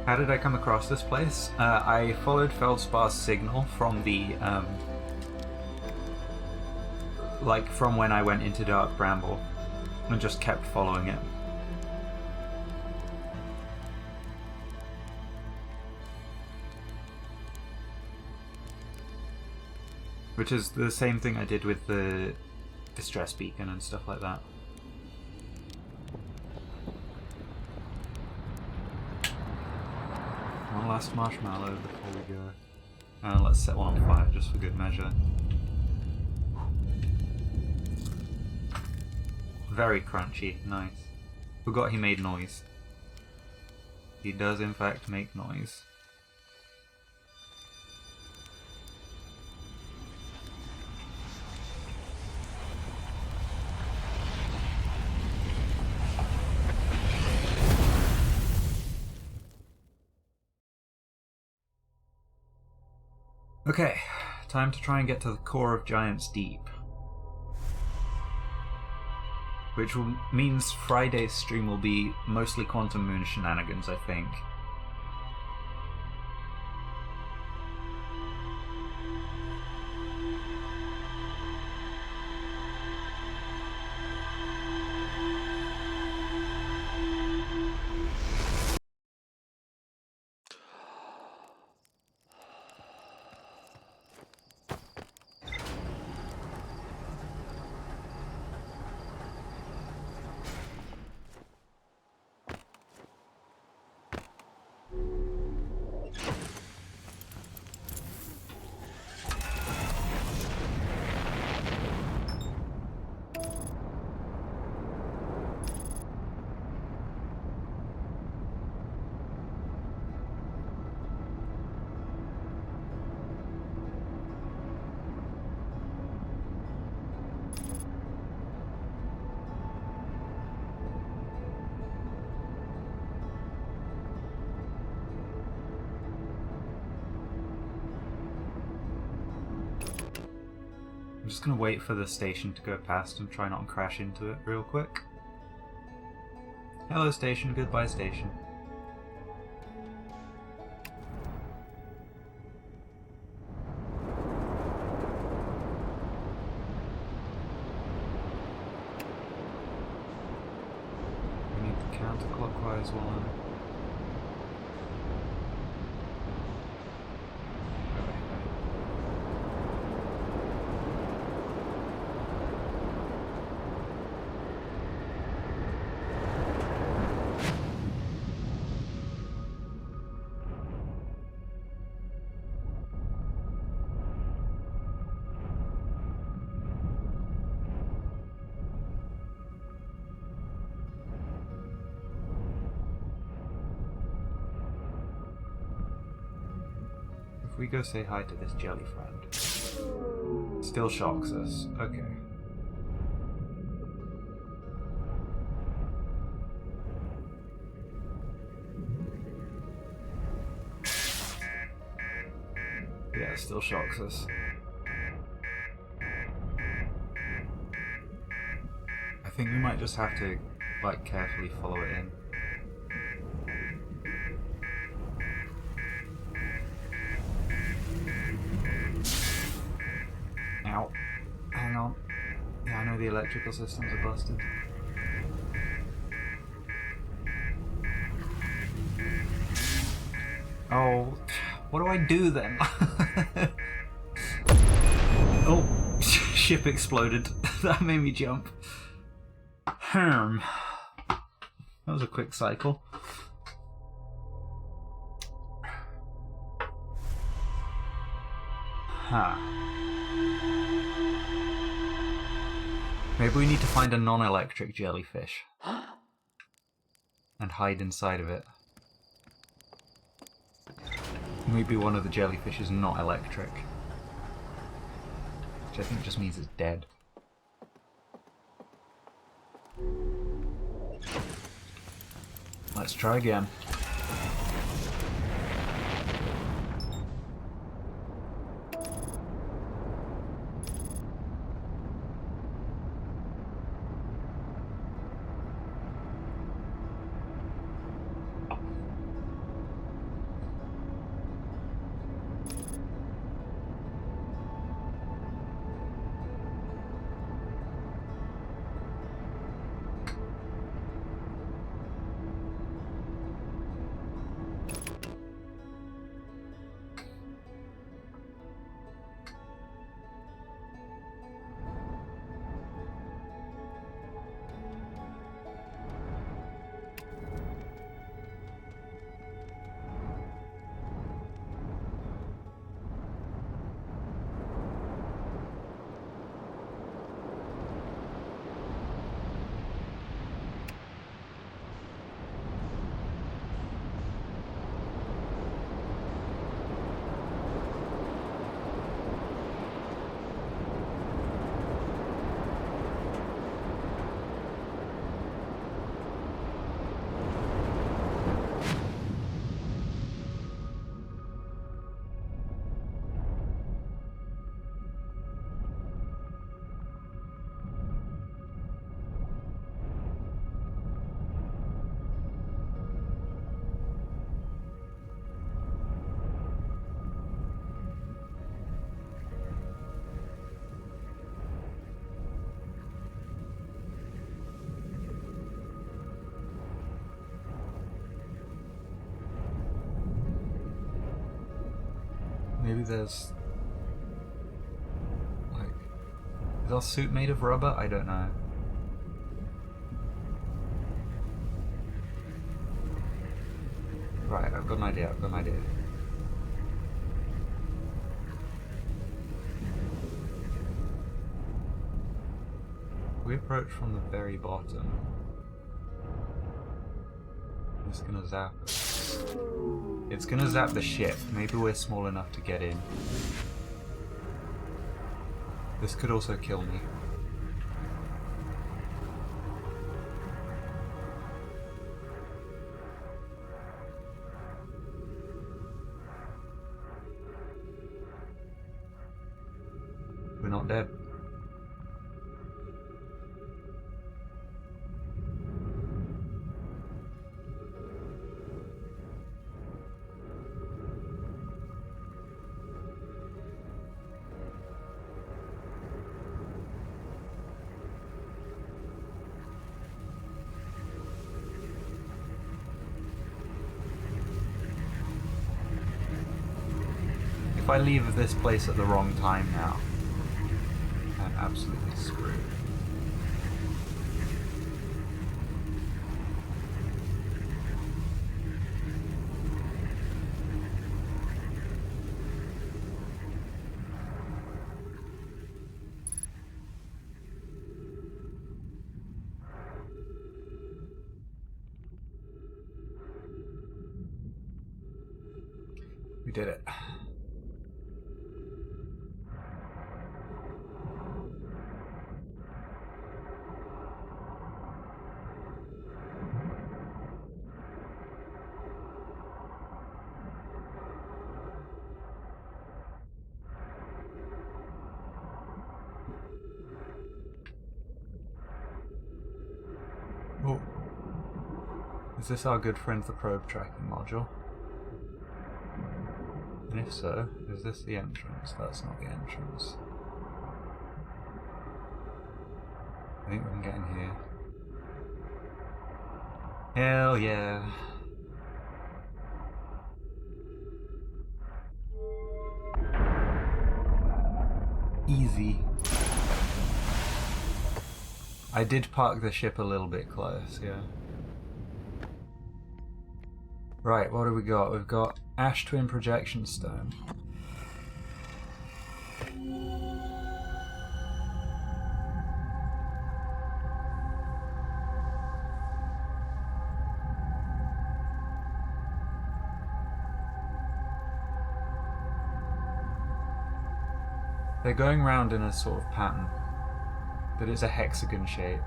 How did I come across this place? I followed Feldspar's signal from the like from when I went into Dark Bramble, and just kept following it. Which is the same thing I did with the distress beacon and stuff like that. One last marshmallow before we go. Let's set one on fire just for good measure. Very crunchy, nice. Forgot he made noise. He does in fact make noise. Okay, time to try and get to the core of Giant's Deep. Which means Friday's stream will be mostly Quantum Moon shenanigans, I think. just gonna wait for the station to go past and try not to crash into it real quick. Hello station, goodbye station. We need the counterclockwise one. If we go say hi to this jelly friend. Still shocks us. Okay. Yeah, still shocks us. I think we might just have to, like, carefully follow it in. Ow. Hang on. Yeah, I know the electrical systems are busted. Oh, what do I do then? Oh, ship exploded. That made me jump. That was a quick cycle. Huh. Maybe we need to find a non-electric jellyfish and hide inside of it. Maybe one of the jellyfish is not electric, which I think just means it's dead. Let's try again. Maybe there's... like... is our suit made of rubber? I don't know. Right, I've got an idea, We approach from the very bottom. It's gonna zap us. It's gonna zap the ship. Maybe we're small enough to get in. This could also kill me. We're not dead. If I leave this place at the wrong time now, I'm absolutely screwed. We did it. Oh. Is this our good friend the probe tracking module? And if so, is this the entrance? That's not the entrance. I think we can get in here. Hell yeah. Easy. I did park the ship a little bit close, yeah. Right, what do we got? We've got Ash Twin Projection Stone. They're going round in a sort of pattern, but it's a hexagon shape.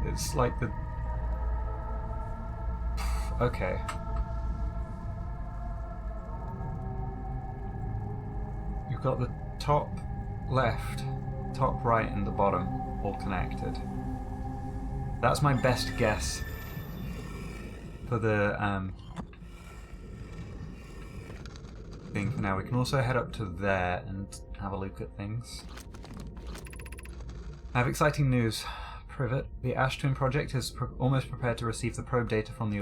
It's like the... Okay. You've got the top left, top right and the bottom all connected. That's my best guess for the thing for now. We can also head up to there and have a look at things. I have exciting news. Privet, the Ash Twin project is almost prepared to receive the probe data from the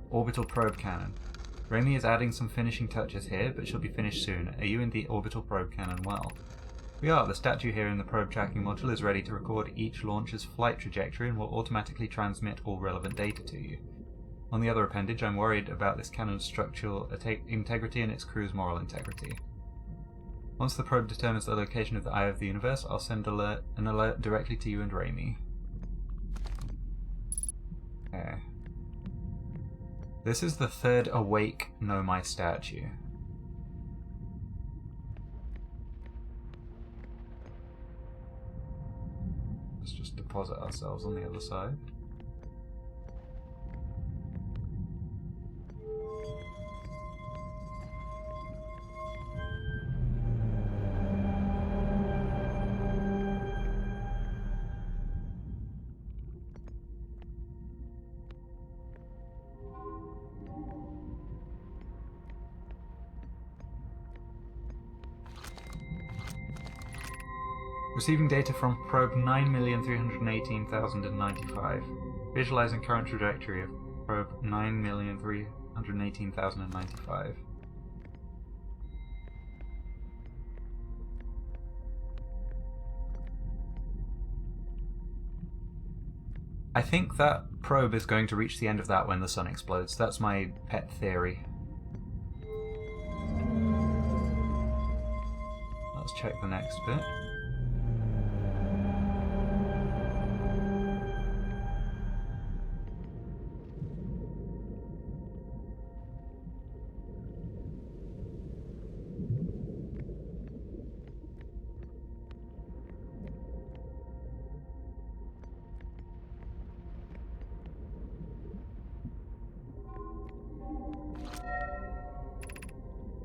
orbital probe cannon. Raimi is adding some finishing touches here, but she'll be finished soon. Are you in the orbital probe cannon well? We are. The statue here in the probe tracking module is ready to record each launch's flight trajectory and will automatically transmit all relevant data to you. On the other appendage, I'm worried about this cannon's structural integrity and its crew's moral integrity. Once the probe determines the location of the Eye of the Universe, I'll send an alert directly to you and Raimi. Okay. This is the third awake Nomai statue. Let's just deposit ourselves on the other side. Receiving data from probe 9,318,095. Visualizing current trajectory of probe 9,318,095. I think that probe is going to reach the end of that when the sun explodes. That's my pet theory. Let's check the next bit.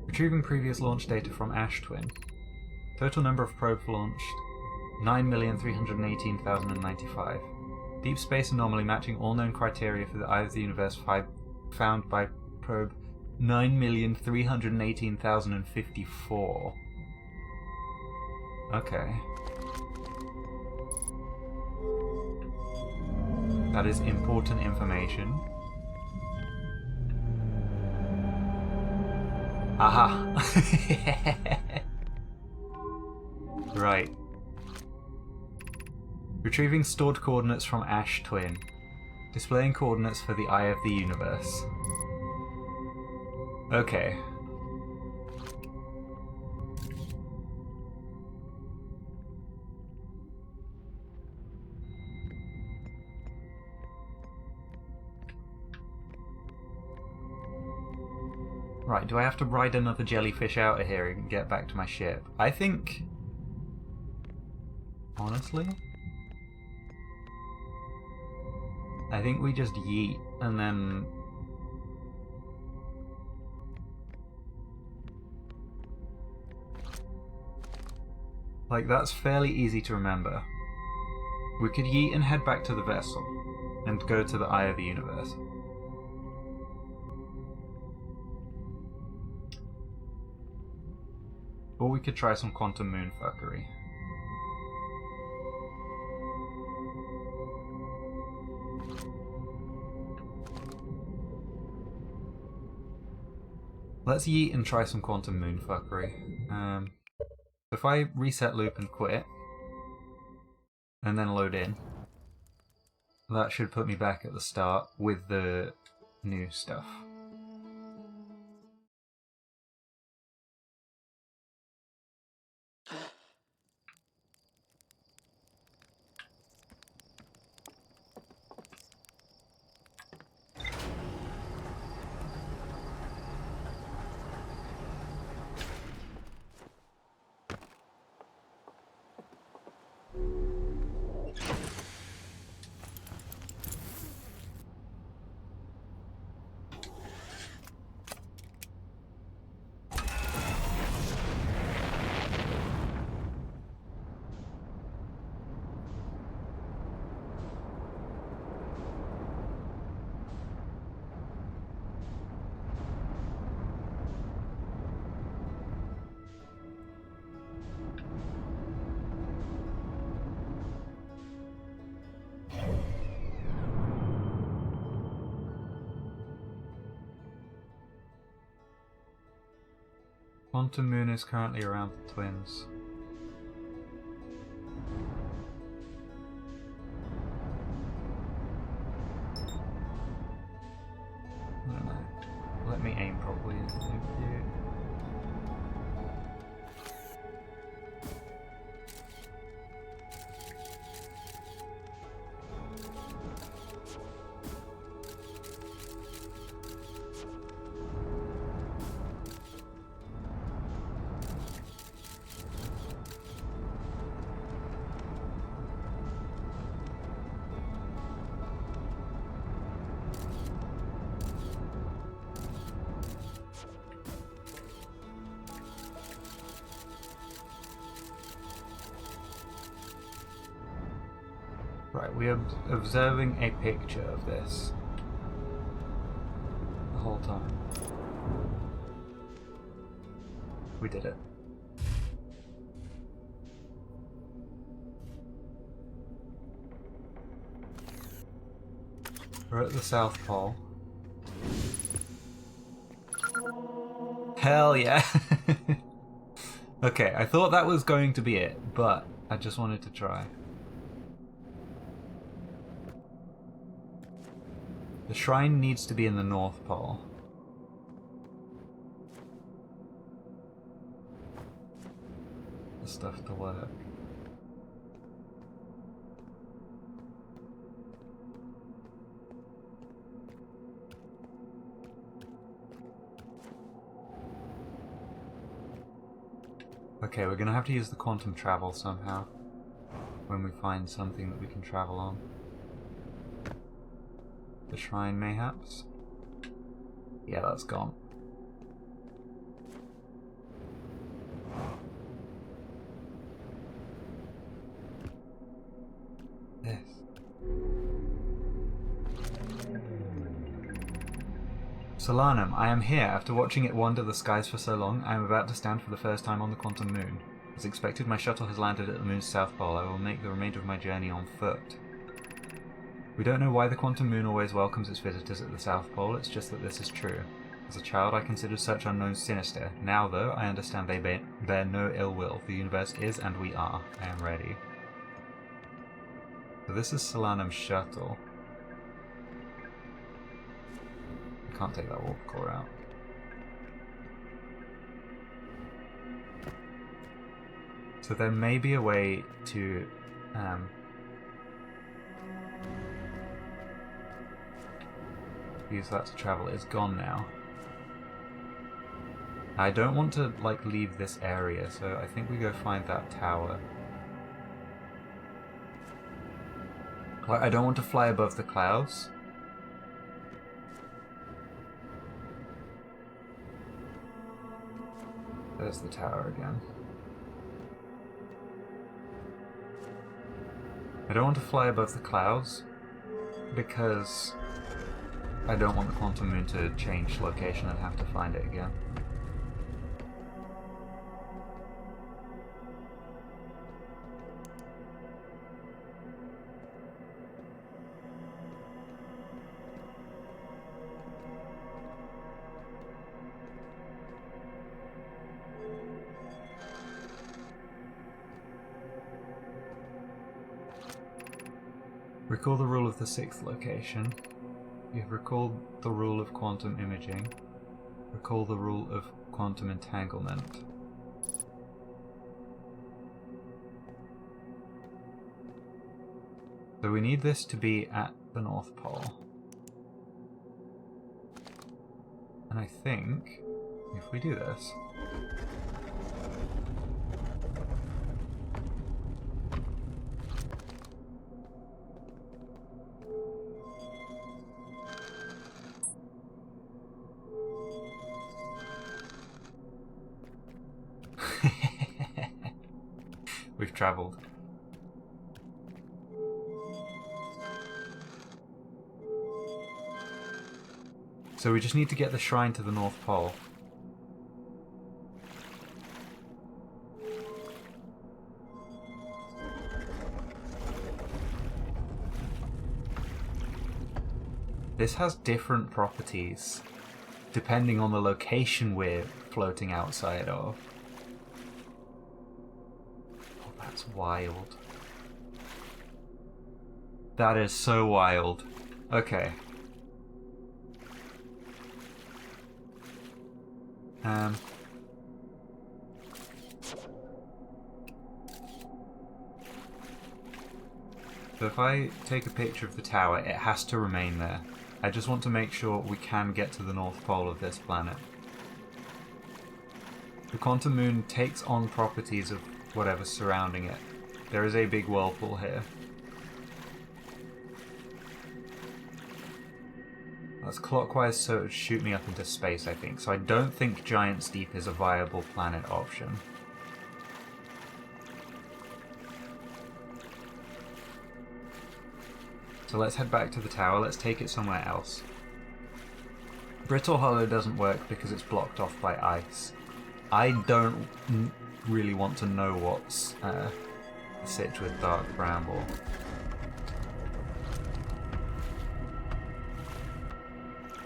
Retrieving previous launch data from Ash Twin. Total number of probes launched 9,318,095. Deep space anomaly matching all known criteria for the eye of the universe found by probe 9,318,054. Okay. That is important information. Aha! Right. Retrieving stored coordinates from Ash Twin. Displaying coordinates for the Eye of the Universe. Okay. Right, do I have to ride another jellyfish out of here and get back to my ship? I think... Honestly? I think we just yeet and then... Like, that's fairly easy to remember. We could yeet and head back to the vessel and go to the Eye of the Universe. Or we could try some quantum moon fuckery. Let's yeet and try some quantum moon fuckery. If I reset loop and quit, and then load in, that should put me back at the start with the new stuff. Quantum moon is currently around the twins. I don't know. Let me aim properly. Right, we are observing a picture of this the whole time. We did it. We're at the South Pole. Hell yeah! Okay, I thought that was going to be it, but I just wanted to try. The shrine needs to be in the North Pole. The stuff to work. Okay, we're gonna have to use the quantum travel somehow when we find something that we can travel on. The shrine, mayhaps? Yeah, that's gone. Solanum, I am here. After watching it wander the skies for so long, I am about to stand for the first time on the quantum moon. As expected, my shuttle has landed at the moon's south pole. I will make the remainder of my journey on foot. We don't know why the quantum moon always welcomes its visitors at the south pole, it's just that this is true. As a child, I considered such unknowns sinister. Now, though, I understand they bear no ill will. The universe is, and we are. I am ready. So this is Solanum's shuttle. I can't take that warp core out. So there may be a way to use that to travel. It's gone now. I don't want to like leave this area, so I think we go find that tower. Like, I don't want to fly above the clouds. There's the tower again. I don't want to fly above the clouds because I don't want the quantum moon to change location and have to find it again. Recall the rule of the sixth location. You have recalled the rule of quantum imaging. Recall the rule of quantum entanglement. So we need this to be at the North Pole. And I think if we do this... We've travelled. So we just need to get the shrine to the North Pole. This has different properties depending on the location we're floating outside of. That's wild. That is so wild. Okay. So if I take a picture of the tower, it has to remain there. I just want to make sure we can get to the North Pole of this planet. The quantum moon takes on properties of whatever's surrounding it. There is a big whirlpool here. That's clockwise, so it would shoot me up into space, I think. So I don't think Giant's Deep is a viable planet option. So let's head back to the tower. Let's take it somewhere else. Brittle Hollow doesn't work because it's blocked off by ice. I don't really want to know what's sitch with Dark Bramble.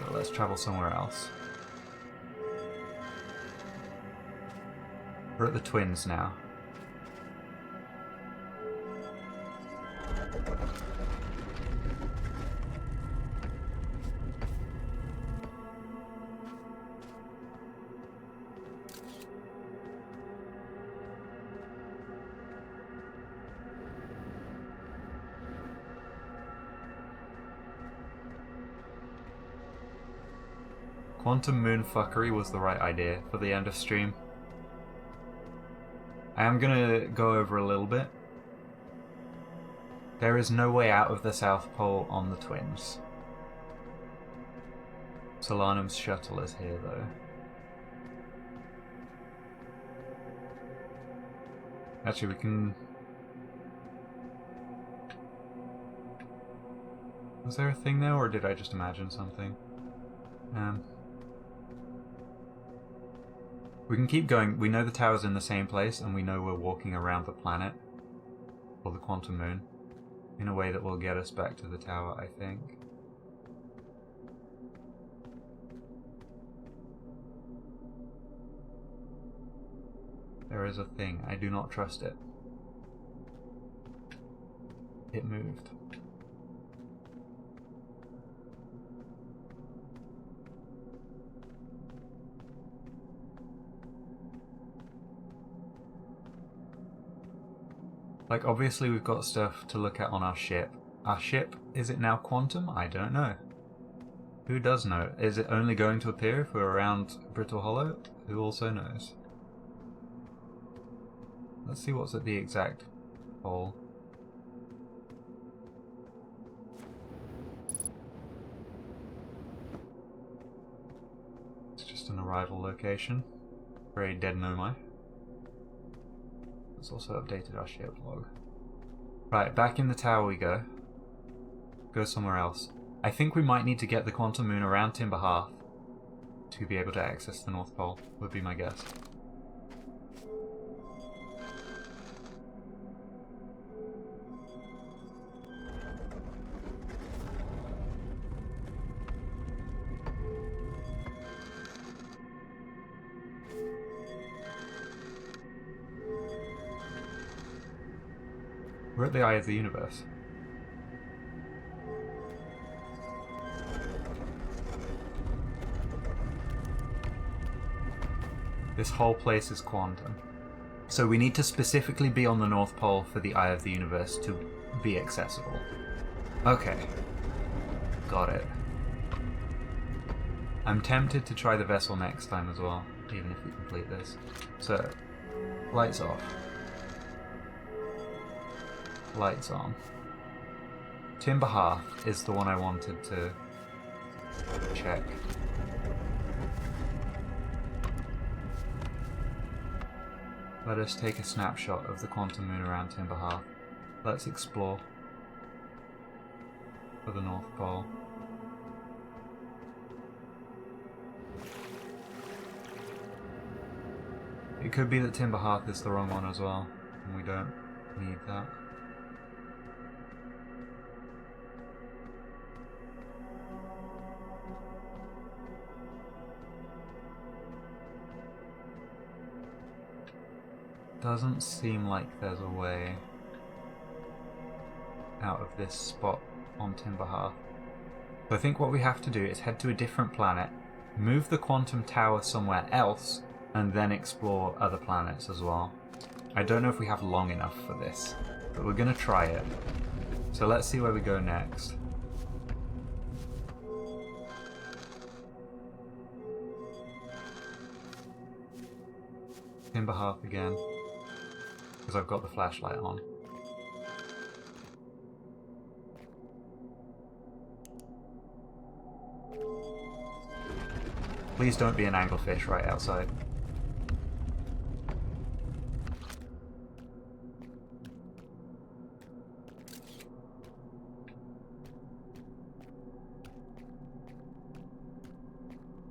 But let's travel somewhere else. We're at the Twins now. Quantum moon fuckery was the right idea for the end of stream. I am gonna go over a little bit. There is no way out of the South Pole on the Twins. Solanum's shuttle is here though. Actually, we can... Was there a thing there, or did I just imagine something? We can keep going. We know the tower's in the same place, and we know we're walking around the planet, or the quantum moon, in a way that will get us back to the tower, I think. There is a thing. I do not trust it. It moved. Like, obviously we've got stuff to look at on our ship. Our ship, is it now quantum? I don't know. Who does know? Is it only going to appear if we're around Brittle Hollow? Who also knows? Let's see what's at the exact pole. It's just an arrival location. Very dead nomai. It's also updated our ship log. Right, back in the tower we go. Go somewhere else. I think we might need to get the quantum moon around Timber Hearth to be able to access the North Pole, would be my guess. We're at the Eye of the Universe. This whole place is quantum. So we need to specifically be on the North Pole for the Eye of the Universe to be accessible. Okay. Got it. I'm tempted to try the vessel next time as well, even if we complete this. So, lights off. Lights on. Timber Hearth is the one I wanted to check. Let us take a snapshot of the quantum moon around Timber Hearth. Let's explore for the North Pole. It could be that Timber Hearth is the wrong one as well, and we don't need that. Doesn't seem like there's a way out of this spot on Timber Hearth. So I think what we have to do is head to a different planet, move the quantum tower somewhere else, and then explore other planets as well. I don't know if we have long enough for this, but we're gonna try it. So let's see where we go next. Timber Hearth again. Because I've got the flashlight on. Please don't be an anglefish right outside.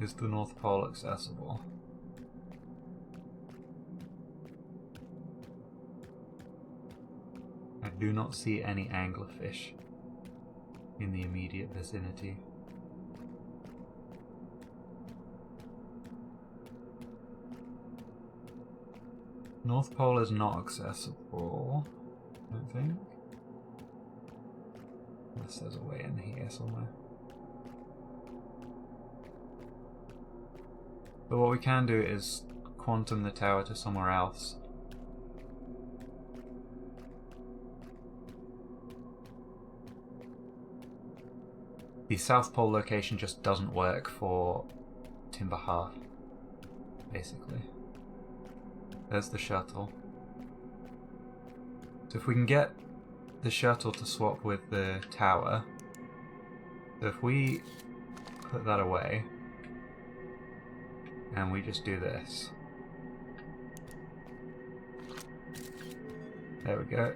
Is the North Pole accessible? I do not see any anglerfish in the immediate vicinity. North Pole is not accessible, I don't think. Unless there's a way in here somewhere. But what we can do is quantum the tower to somewhere else. The South Pole location just doesn't work for Timber Hearth, basically. There's the shuttle. So if we can get the shuttle to swap with the tower, so if we put that away, and we just do this. There we go.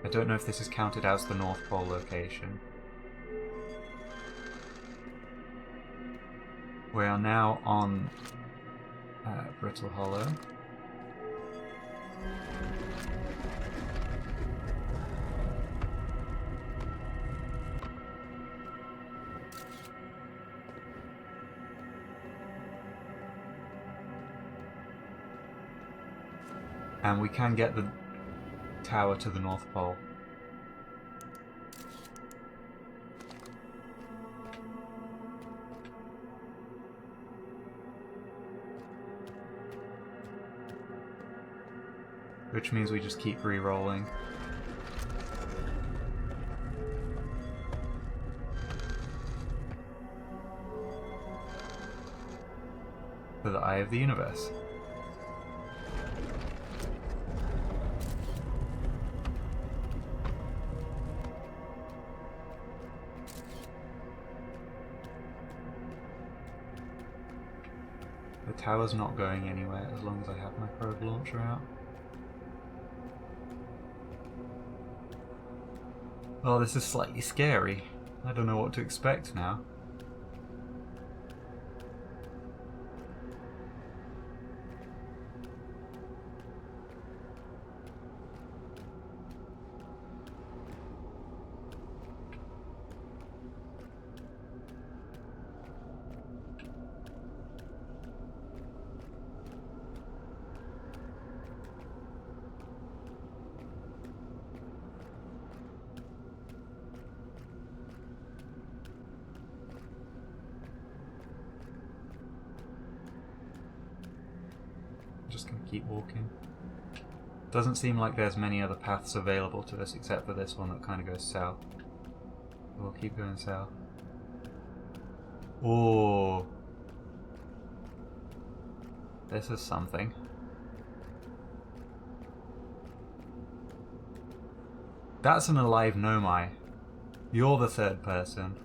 I don't know if this is counted as the North Pole location. We are now on Brittle Hollow. And we can get the tower to the North Pole. Which means we just keep re-rolling. For the Eye of the Universe. The tower's not going anywhere as long as I have my probe launcher out. Oh, this is slightly scary. I don't know what to expect now. Just gonna keep walking. Doesn't seem like there's many other paths available to us except for this one that kind of goes south. We'll keep going south. Oh, this is something. That's an alive Nomai. You're the third person.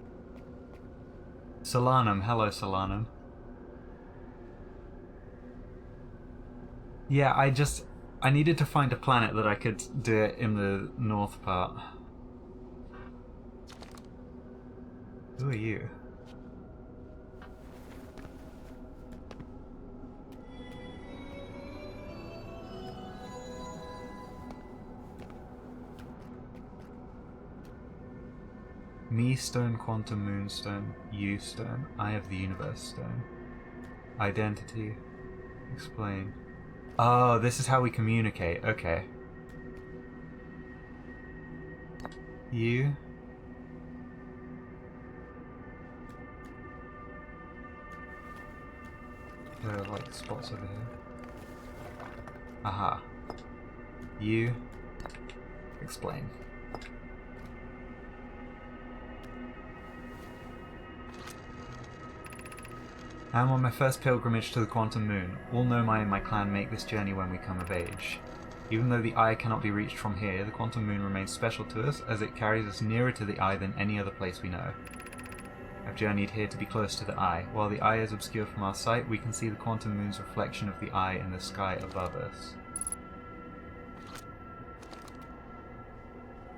Solanum, hello Solanum. Yeah, I needed to find a planet that I could do it in the north part. Who are you? Me stone, quantum moonstone, you stone, eye of the universe stone. Identity. Explain. Oh, this is how we communicate. Okay. You. There are like spots over here. Aha. You. Explain. I am on my first pilgrimage to the Quantum Moon. All Nomai in my clan make this journey when we come of age. Even though the Eye cannot be reached from here, the Quantum Moon remains special to us, as it carries us nearer to the Eye than any other place we know. I've journeyed here to be close to the Eye. While the Eye is obscured from our sight, we can see the Quantum Moon's reflection of the Eye in the sky above us.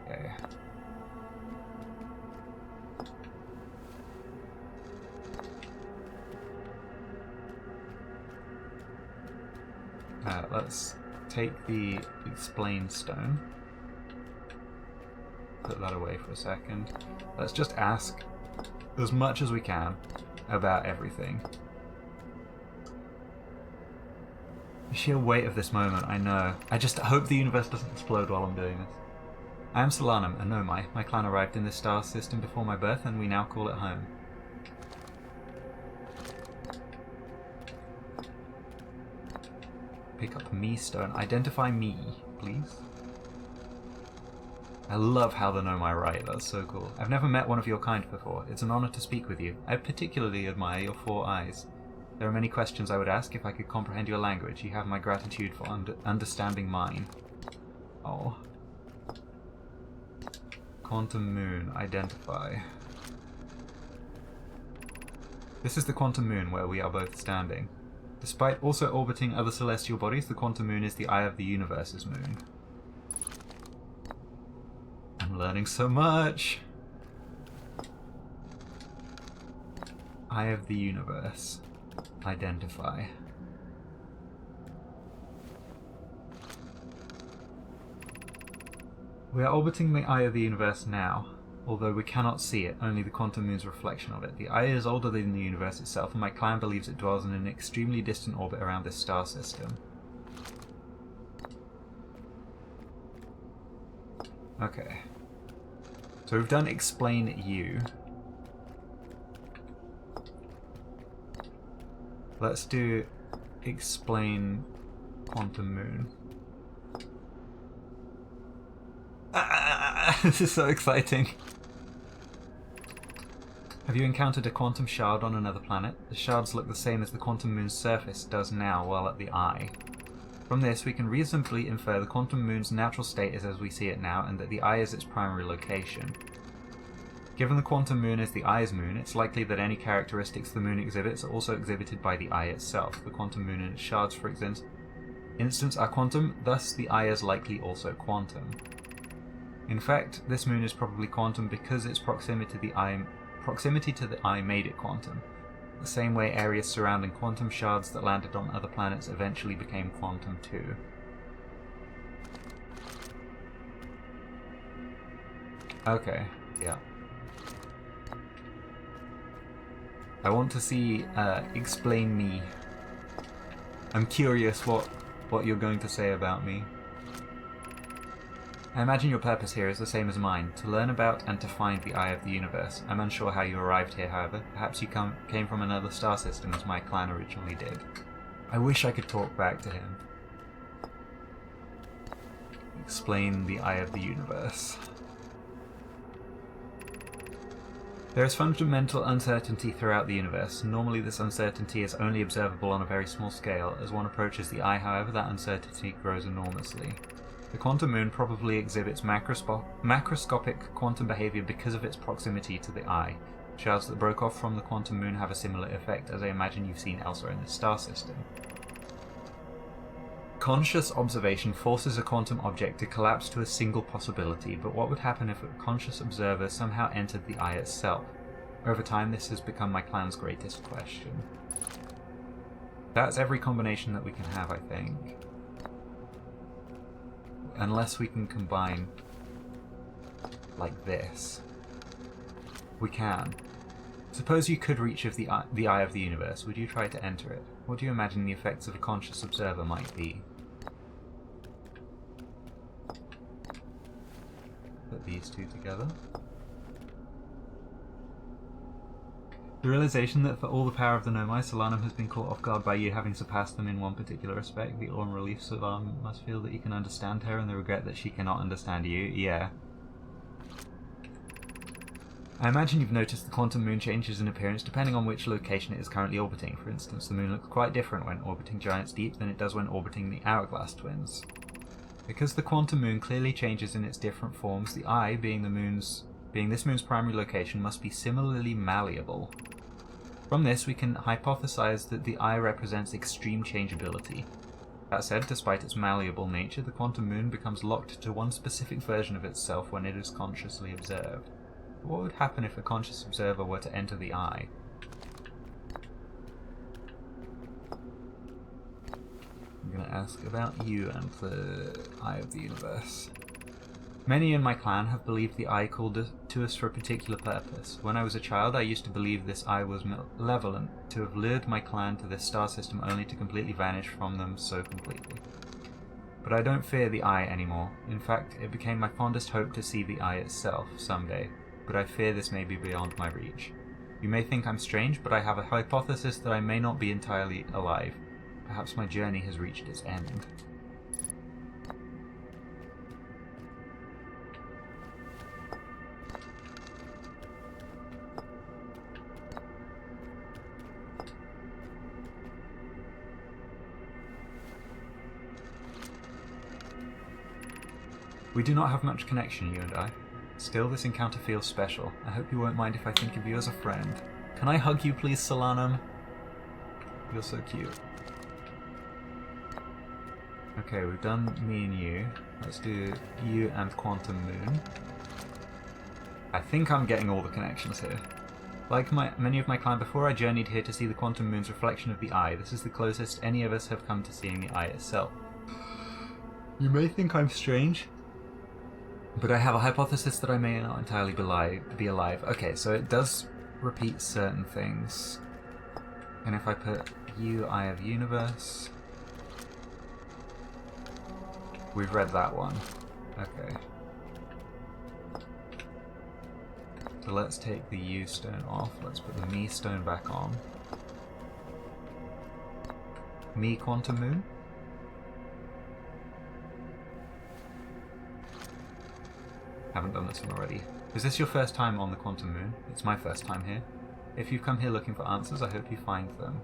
Okay. Let's take the Explain Stone. Put that away for a second. Let's just ask as much as we can about everything. The sheer weight of this moment, I know. I just hope the universe doesn't explode while I'm doing this. I am Solanum, a Nomai. My clan arrived in this star system before my birth, and we now call it home. Pick up me stone. Identify me, please. I love how the Nomai write. That's so cool. I've never met one of your kind before. It's an honor to speak with you. I particularly admire your 4 eyes. There are many questions I would ask if I could comprehend your language. You have my gratitude for understanding mine. Oh. Quantum Moon. Identify. This is the Quantum Moon where we are both standing. Despite also orbiting other celestial bodies, the Quantum Moon is the Eye of the Universe's moon. learning so much. Eye of the universe. Identify. We are orbiting the eye of the universe now, although we cannot see it, only the quantum moon's reflection of it. The eye is older than the universe itself, and my clan believes it dwells in an extremely distant orbit around this star system. Okay. So we've done explain you. Let's do explain quantum moon. This is so exciting. Have you encountered a quantum shard on another planet? The shards look the same as the quantum moon's surface does now while at the eye. From this, we can reasonably infer the quantum moon's natural state is as we see it now, and that the eye is its primary location. Given the quantum moon is the eye's moon, it's likely that any characteristics the moon exhibits are also exhibited by the eye itself. The quantum moon and its shards, for instance, are quantum, thus the eye is likely also quantum. In fact, this moon is probably quantum because its proximity to the eye made it quantum. The same way areas surrounding quantum shards that landed on other planets eventually became quantum too. Okay, yeah. I want to see explain me. I'm curious what you're going to say about me. I imagine your purpose here is the same as mine, to learn about and to find the eye of the universe. I'm unsure how you arrived here, however. Perhaps you came from another star system as my clan originally did. I wish I could talk back to him. Explain the eye of the universe. There is fundamental uncertainty throughout the universe. Normally this uncertainty is only observable on a very small scale. As one approaches the eye, however, that uncertainty grows enormously. The quantum moon probably exhibits macroscopic quantum behavior because of its proximity to the eye. Shards that broke off from the quantum moon have a similar effect, as I imagine you've seen elsewhere in this star system. Conscious observation forces a quantum object to collapse to a single possibility, but what would happen if a conscious observer somehow entered the eye itself? Over time, this has become my clan's greatest question. That's every combination that we can have, I think. Unless we can combine like this. We can. Suppose you could reach the eye of the universe. Would you try to enter it? What do you imagine the effects of a conscious observer might be? Put these two together. The realization that for all the power of the Nomai, Solanum has been caught off guard by you having surpassed them in one particular respect. The awe and relief Solanum must feel that you can understand her, and the regret that she cannot understand you. Yeah. I imagine you've noticed the quantum moon changes in appearance depending on which location it is currently orbiting. For instance, the moon looks quite different when orbiting Giants Deep than it does when orbiting the Hourglass Twins. Because the quantum moon clearly changes in its different forms, the eye, being this moon's primary location, must be similarly malleable. From this, we can hypothesize that the eye represents extreme changeability. That said, despite its malleable nature, the quantum moon becomes locked to one specific version of itself when it is consciously observed. But what would happen if a conscious observer were to enter the eye? I'm going to ask about you and the eye of the universe. Many in my clan have believed the eye called to us for a particular purpose. When I was a child, I used to believe this eye was malevolent, to have lured my clan to this star system only to completely vanish from them so completely. But I don't fear the eye anymore. In fact, it became my fondest hope to see the eye itself someday, but I fear this may be beyond my reach. You may think I'm strange, but I have a hypothesis that I may not be entirely alive. Perhaps my journey has reached its end. We do not have much connection, you and I. Still, this encounter feels special. I hope you won't mind if I think of you as a friend. Can I hug you, please, Solanum? You're so cute. Okay, we've done me and you. Let's do you and Quantum Moon. I think I'm getting all the connections here. Like many of my clan before, I journeyed here to see the quantum moon's reflection of the eye. This is the closest any of us have come to seeing the eye itself. You may think I'm strange, but I have a hypothesis that I may not entirely be alive. Okay, so it does repeat certain things. And if I put you, Eye of Universe... We've read that one. Okay. So let's take the U stone off. Let's put the Me stone back on. Me Quantum Moon? Haven't done this one already. Is this your first time on the Quantum Moon? It's my first time here. If you've come here looking for answers, I hope you find them.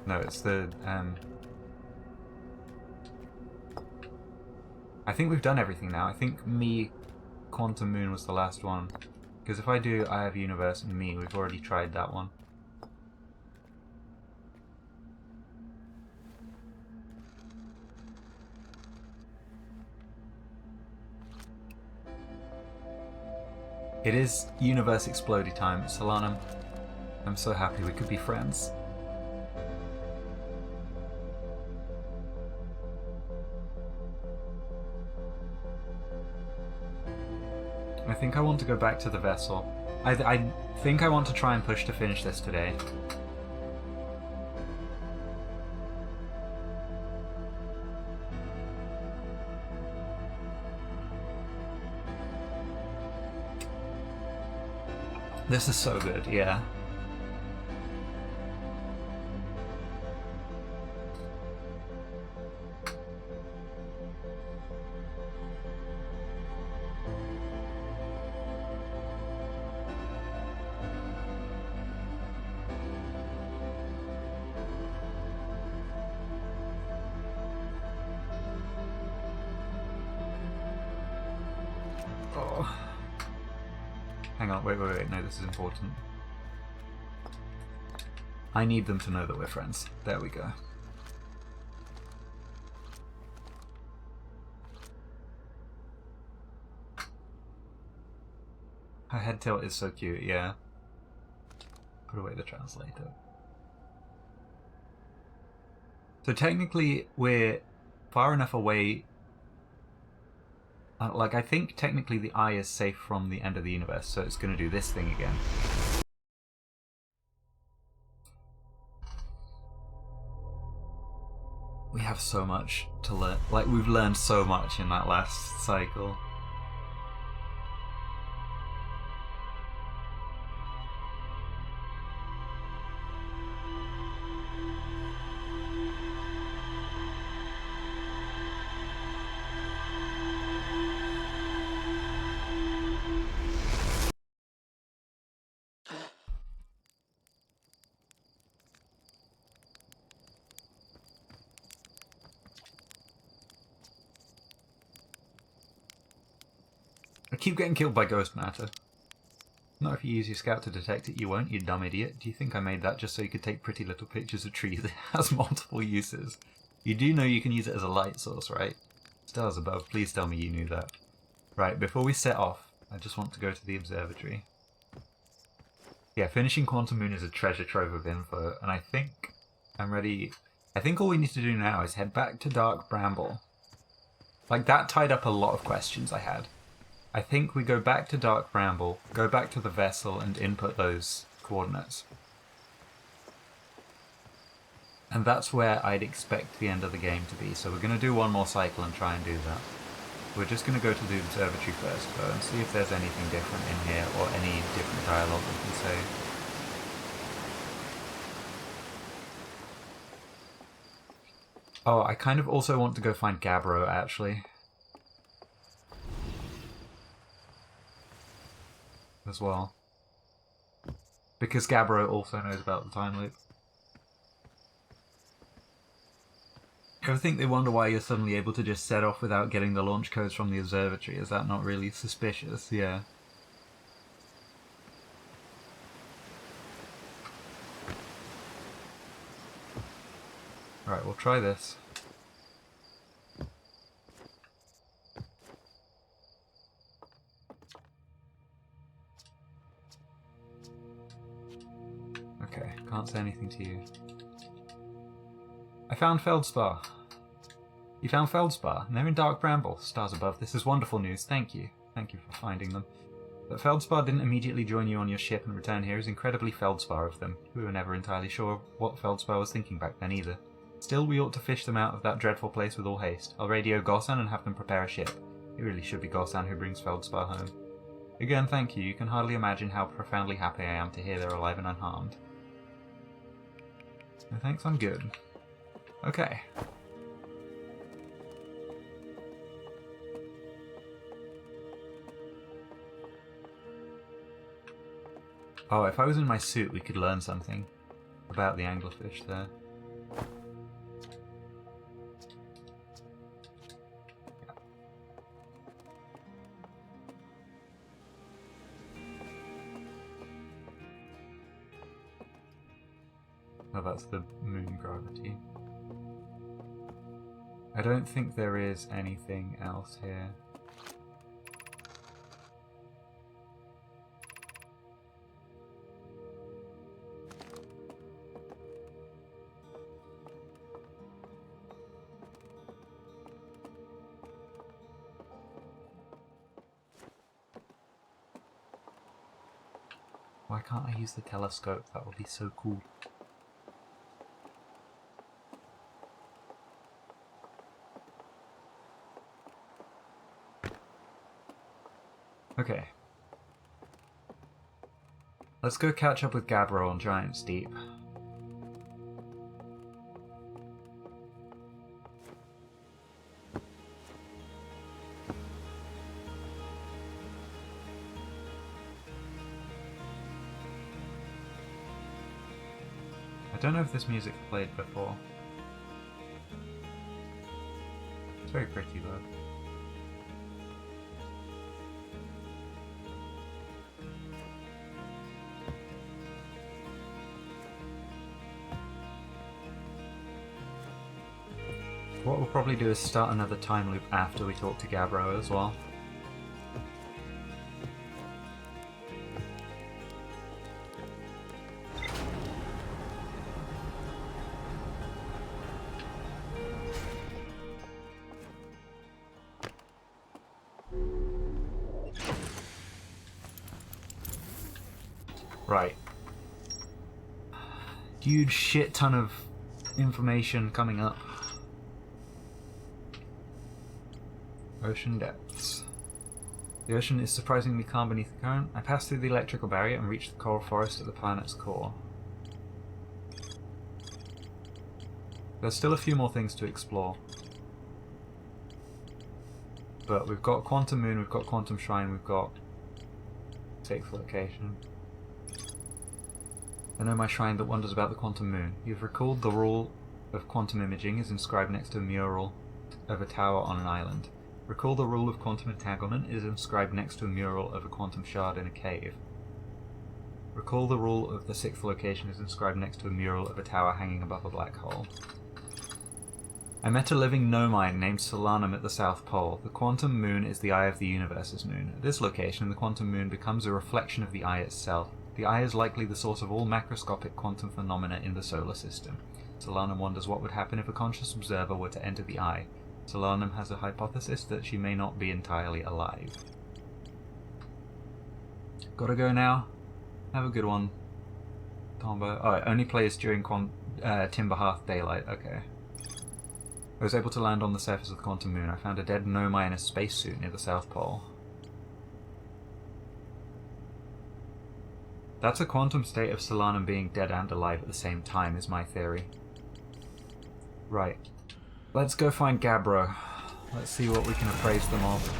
No, it's the... I think we've done everything now. I think Me Quantum Moon was the last one. Because if I do Eye of Universe and Me, we've already tried that one. It is Universe Explodey time. Solanum, I'm so happy we could be friends. I think I want to go back to the vessel. I think I want to try and push to finish this today. This is so good, yeah. Oh. Hang on, wait, no, this is important. I need them to know that we're friends. There we go. Her head tilt is so cute, yeah. Put away the translator. So technically, we're far enough away. Like, I think technically the eye is safe from the end of the universe, so it's going to do this thing again. We have so much to learn. Like, we've learned so much in that last cycle. I keep getting killed by ghost matter. Not if you use your scout to detect it, you won't, you dumb idiot. Do you think I made that just so you could take pretty little pictures of trees? It has multiple uses. You do know you can use it as a light source, right? Stars above, please tell me you knew that. Right, before we set off, I just want to go to the observatory. Yeah, finishing Quantum Moon is a treasure trove of info, and I think I'm ready. I think all we need to do now is head back to Dark Bramble. Like, that tied up a lot of questions I had. I think we go back to Dark Bramble, go back to the vessel and input those coordinates. And that's where I'd expect the end of the game to be, so we're going to do one more cycle and try and do that. We're just going to go to the observatory first, though, and see if there's anything different in here, or any different dialogue we can say. Oh, I kind of also want to go find Gabbro, actually. As well. Because Gabbro also knows about the time loop. I think they wonder why you're suddenly able to just set off without getting the launch codes from the observatory. Is that not really suspicious? Yeah. Right, we'll try this. can't say anything to you. I found Feldspar. You found Feldspar, and they're in Dark Bramble. Stars above. This is wonderful news. Thank you. Thank you for finding them. But Feldspar didn't immediately join you on your ship and return here is incredibly Feldspar of them. We were never entirely sure what Feldspar was thinking back then either. Still, we ought to fish them out of that dreadful place with all haste. I'll radio Gossan and have them prepare a ship. It really should be Gossan who brings Feldspar home. Again, thank you. You can hardly imagine how profoundly happy I am to hear they're alive and unharmed. No thanks, I'm good. Okay. Oh, if I was in my suit, we could learn something about the anglerfish there. Oh, that's the moon gravity. I don't think there is anything else here. Why can't I use the telescope? That would be so cool. Okay. Let's go catch up with Gabbro on Giant's Deep. I don't know if this music played before. It's very pretty though. What we'll probably do is start another time loop after we talk to Gabbro as well. Right. Huge shit ton of information coming up. Ocean depths. The ocean is surprisingly calm beneath the current. I passed through the electrical barrier and reached the coral forest at the planet's core. There's still a few more things to explore. But we've got Quantum Moon, we've got Quantum Shrine, we've got Sixth Location. I know my shrine that wonders about the Quantum Moon. You've recalled the rule of quantum imaging is inscribed next to a mural of a tower on an island. Recall the rule of quantum entanglement is inscribed next to a mural of a quantum shard in a cave. Recall the rule of the Sixth Location is inscribed next to a mural of a tower hanging above a black hole. I met a living nomine named Solanum at the South Pole. The Quantum Moon is the eye of the universe's moon. At this location, the Quantum Moon becomes a reflection of the eye itself. The eye is likely the source of all macroscopic quantum phenomena in the solar system. Solanum wonders what would happen if a conscious observer were to enter the eye. Solanum has a hypothesis that she may not be entirely alive. Gotta go now. Have a good one, Tombo. Oh, it only plays during Timber Hearth daylight. Okay. I was able to land on the surface of the Quantum Moon. I found a dead Nomai in a spacesuit near the South Pole. That's a quantum state of Solanum being dead and alive at the same time, is my theory. Right. Let's go find Gabbro. Let's see what we can appraise them of.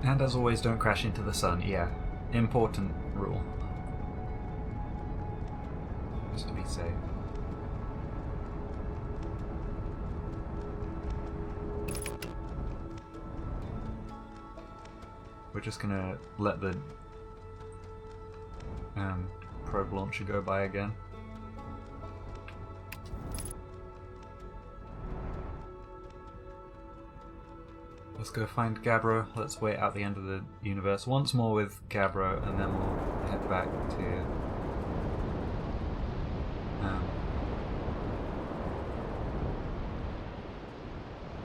And as always, don't crash into the sun. Yeah, important rule. Just to be safe. We're just gonna let the probe launcher go by again. Let's go find Gabbro. Let's wait out the end of the universe once more with Gabbro, and then we'll head back to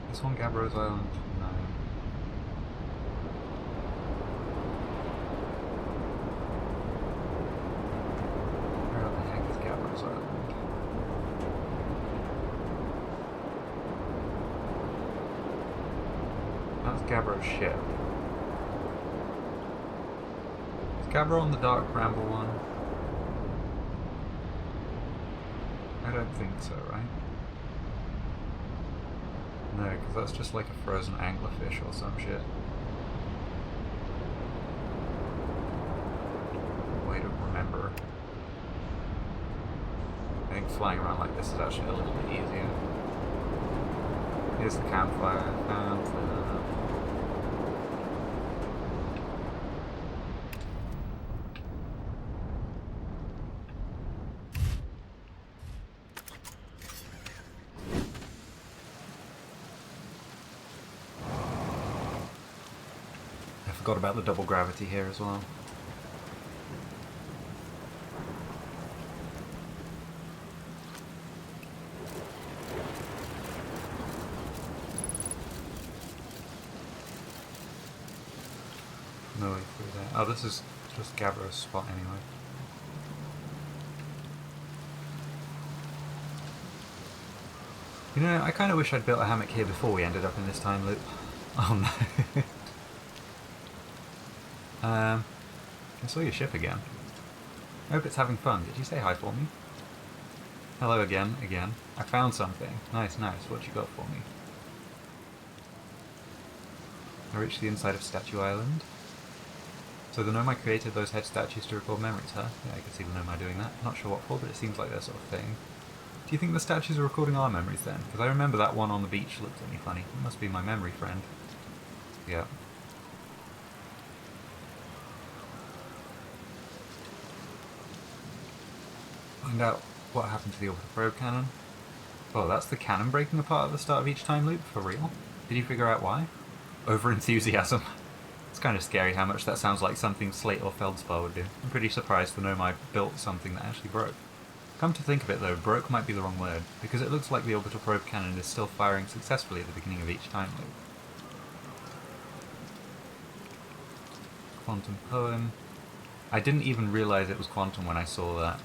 this one, Gabbro's Island? No. Where the heck is Gabbro's Island? That's Gabbro's ship. Is Gabbro on the Dark Bramble one? I don't think so, right? No, because that's just like a frozen anglerfish or some shit. Way to remember. I think flying around like this is actually a little bit easier. Here's the campfire. I forgot about the double gravity here as well. No way through there. Oh, this is just Gabbro's spot anyway. You know, I kind of wish I'd built a hammock here before we ended up in this time loop. Oh no. I saw your ship again. I hope it's having fun. Did you say hi for me? Hello again. I found something. Nice. What you got for me? I reached the inside of Statue Island. So the Nomai created those head statues to record memories, huh? Yeah, I could see the Nomai doing that. Not sure what for, but it seems like their sort of thing. Do you think the statues are recording our memories then? Because I remember that one on the beach looked at me funny. It must be my memory friend. Yeah. Find out what happened to the orbital probe cannon. Oh, that's the cannon breaking apart at the start of each time loop? For real? Did you figure out why? Over-enthusiasm. It's kind of scary how much that sounds like something Slate or Feldspar would do. I'm pretty surprised the Nomai built something that actually broke. Come to think of it though, broke might be the wrong word, because it looks like the orbital probe cannon is still firing successfully at the beginning of each time loop. Quantum poem. I didn't even realize it was quantum when I saw that.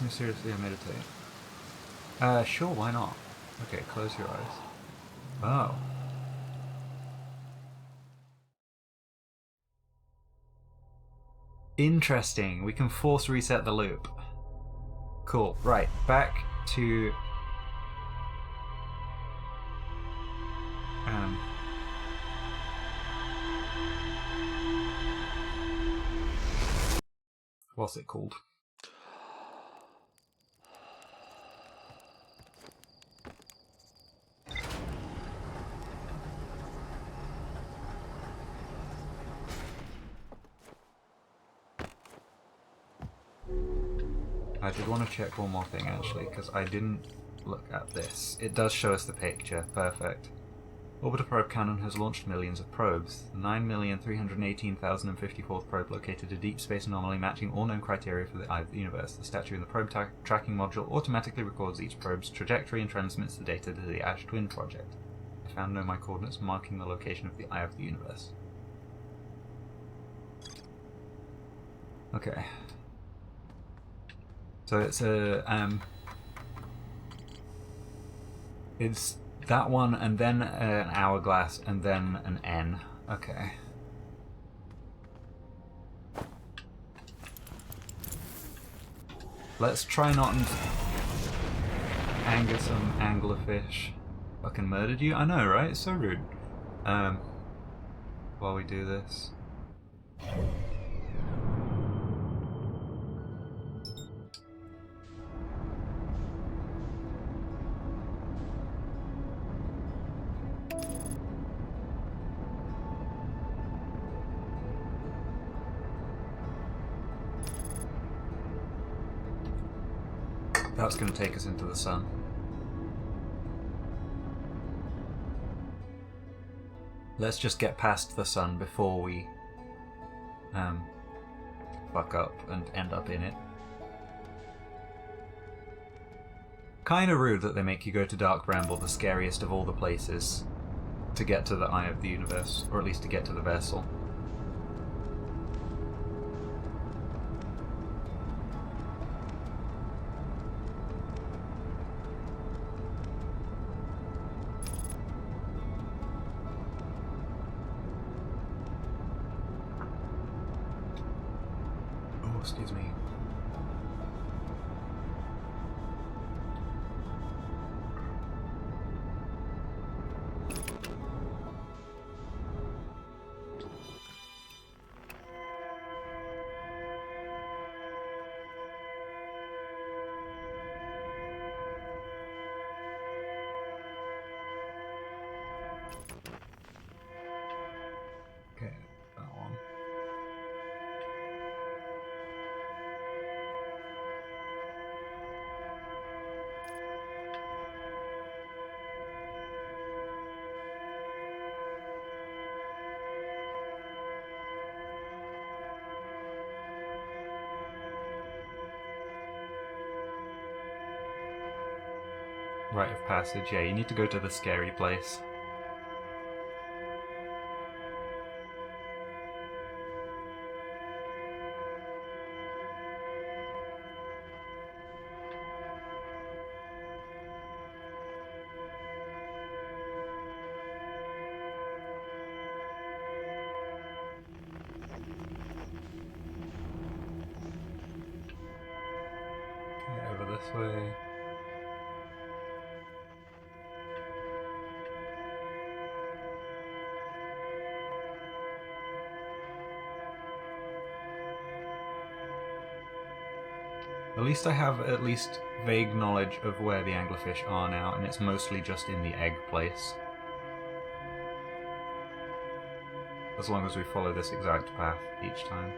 No, seriously, I meditate. Sure, why not? Okay, close your eyes. Oh. Interesting, we can force reset the loop. Cool, right, back to... what's it called? I did want to check one more thing actually, because I didn't look at this. It does show us the picture, perfect. Orbital probe cannon has launched millions of probes. The 9,318,054th probe located a deep space anomaly matching all known criteria for the eye of the universe. The statue in the probe tracking module automatically records each probe's trajectory and transmits the data to the Ash Twin project. I found Nomai coordinates marking the location of the eye of the universe. Okay. So it's a it's That one, and then an hourglass, and then an N. Okay. Let's try not and anger some anglerfish. Fucking murdered you? I know, right? It's so rude. While we do this. That's going to take us into the sun. Let's just get past the sun before we fuck up and end up in it. Kinda rude that they make you go to Dark Bramble, the scariest of all the places, to get to the Eye of the Universe, or at least to get to the vessel. Excuse me. Okay, that one. Rite of passage, yeah, you need to go to the scary place. Okay, over this way. At least I have at least vague knowledge of where the anglerfish are now, and it's mostly just in the egg place. As long as we follow this exact path each time.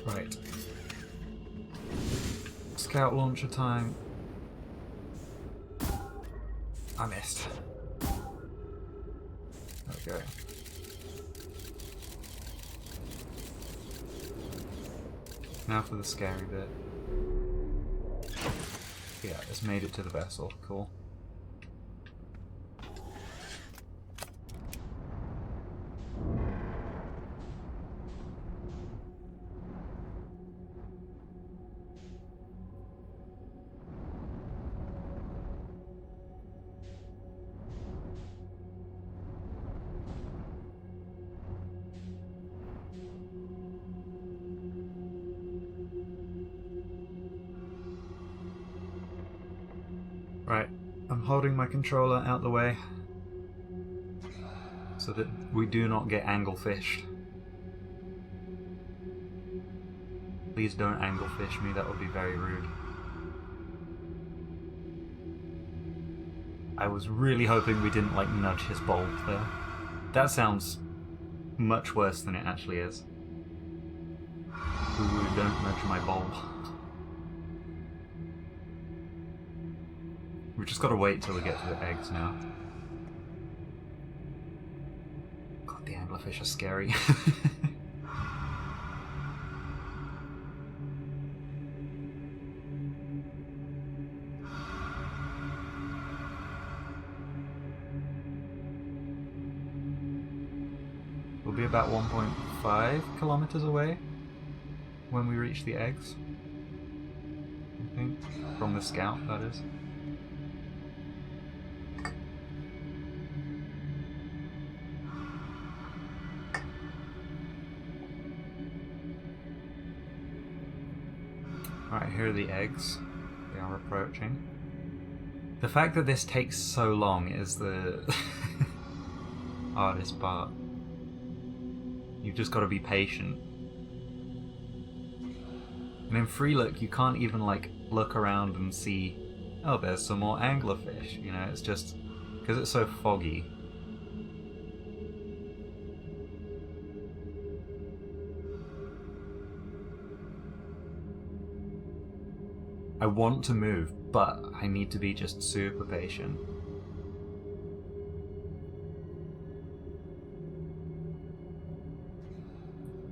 Right. Scout launcher time. I missed. There we go. Now for the scary bit. Yeah, it's made it to the vessel. Cool. Right, I'm holding my controller out the way so that we do not get anglefished. Please don't anglefish me, that would be very rude. I was really hoping we didn't, like, nudge his bulb there. That sounds much worse than it actually is. don't nudge my bulb. We've just got to wait till we get to the eggs now. God, the anglerfish are scary. We'll be about 1.5 kilometers away when we reach the eggs, I think, from the scout, that is. Alright, here are the eggs. They are approaching. The fact that this takes so long is the hardest part. You've just got to be patient. And in free look, you can't even like look around and see, oh, there's some more anglerfish. You know, it's just because it's so foggy. I want to move, but I need to be just super patient.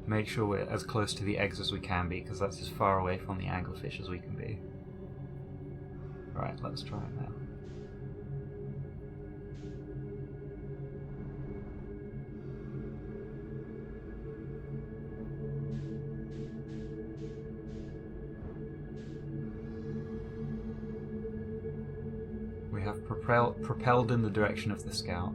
Make sure we're as close to the eggs as we can be, because that's as far away from the anglerfish as we can be. Right, let's try it now. We have propelled in the direction of the scout.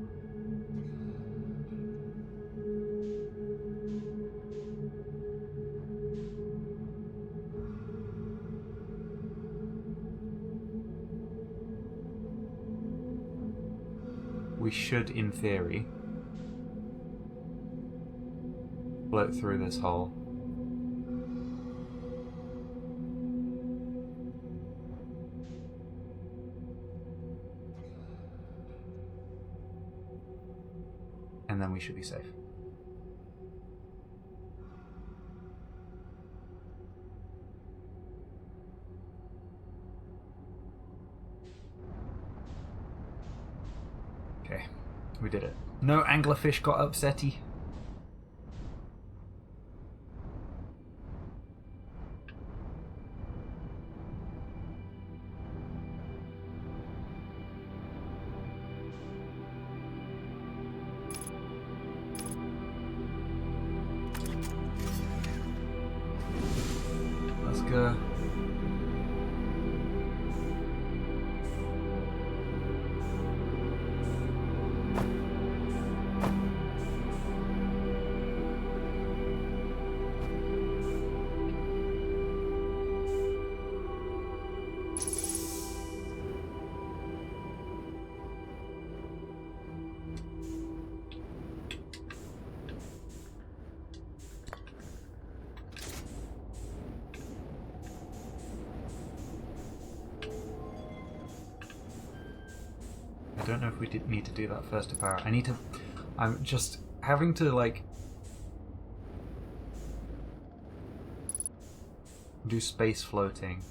We should, in theory, float through this hole. And then we should be safe. Okay, we did it. No anglerfish got upsetty. Let's go. I don't know if we need to do that first to power. I'm just having to like do space floating.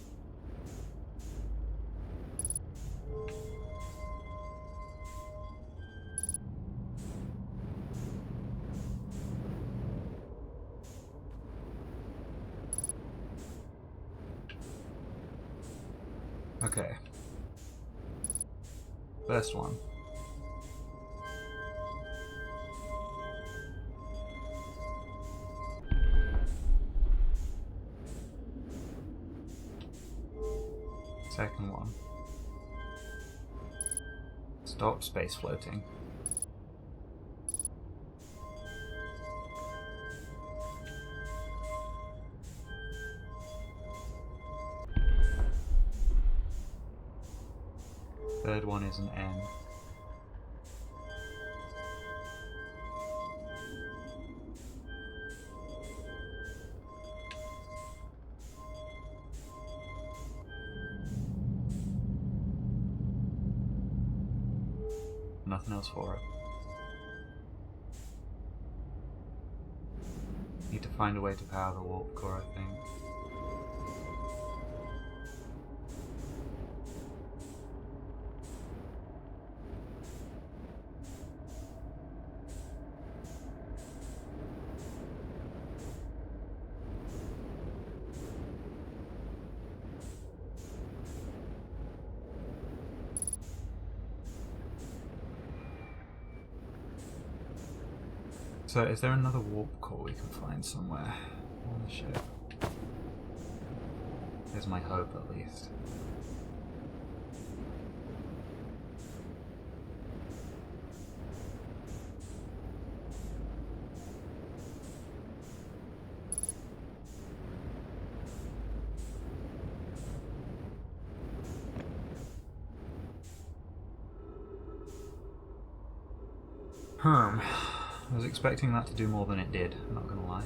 Okay. First one. Second one. Stop space floating. Third one is an N. Nothing else for it. Need to find a way to power the warp core, I think. So, is there another warp core we can find somewhere on the ship? Is my hope, at least. I was expecting that to do more than it did, I'm not gonna lie.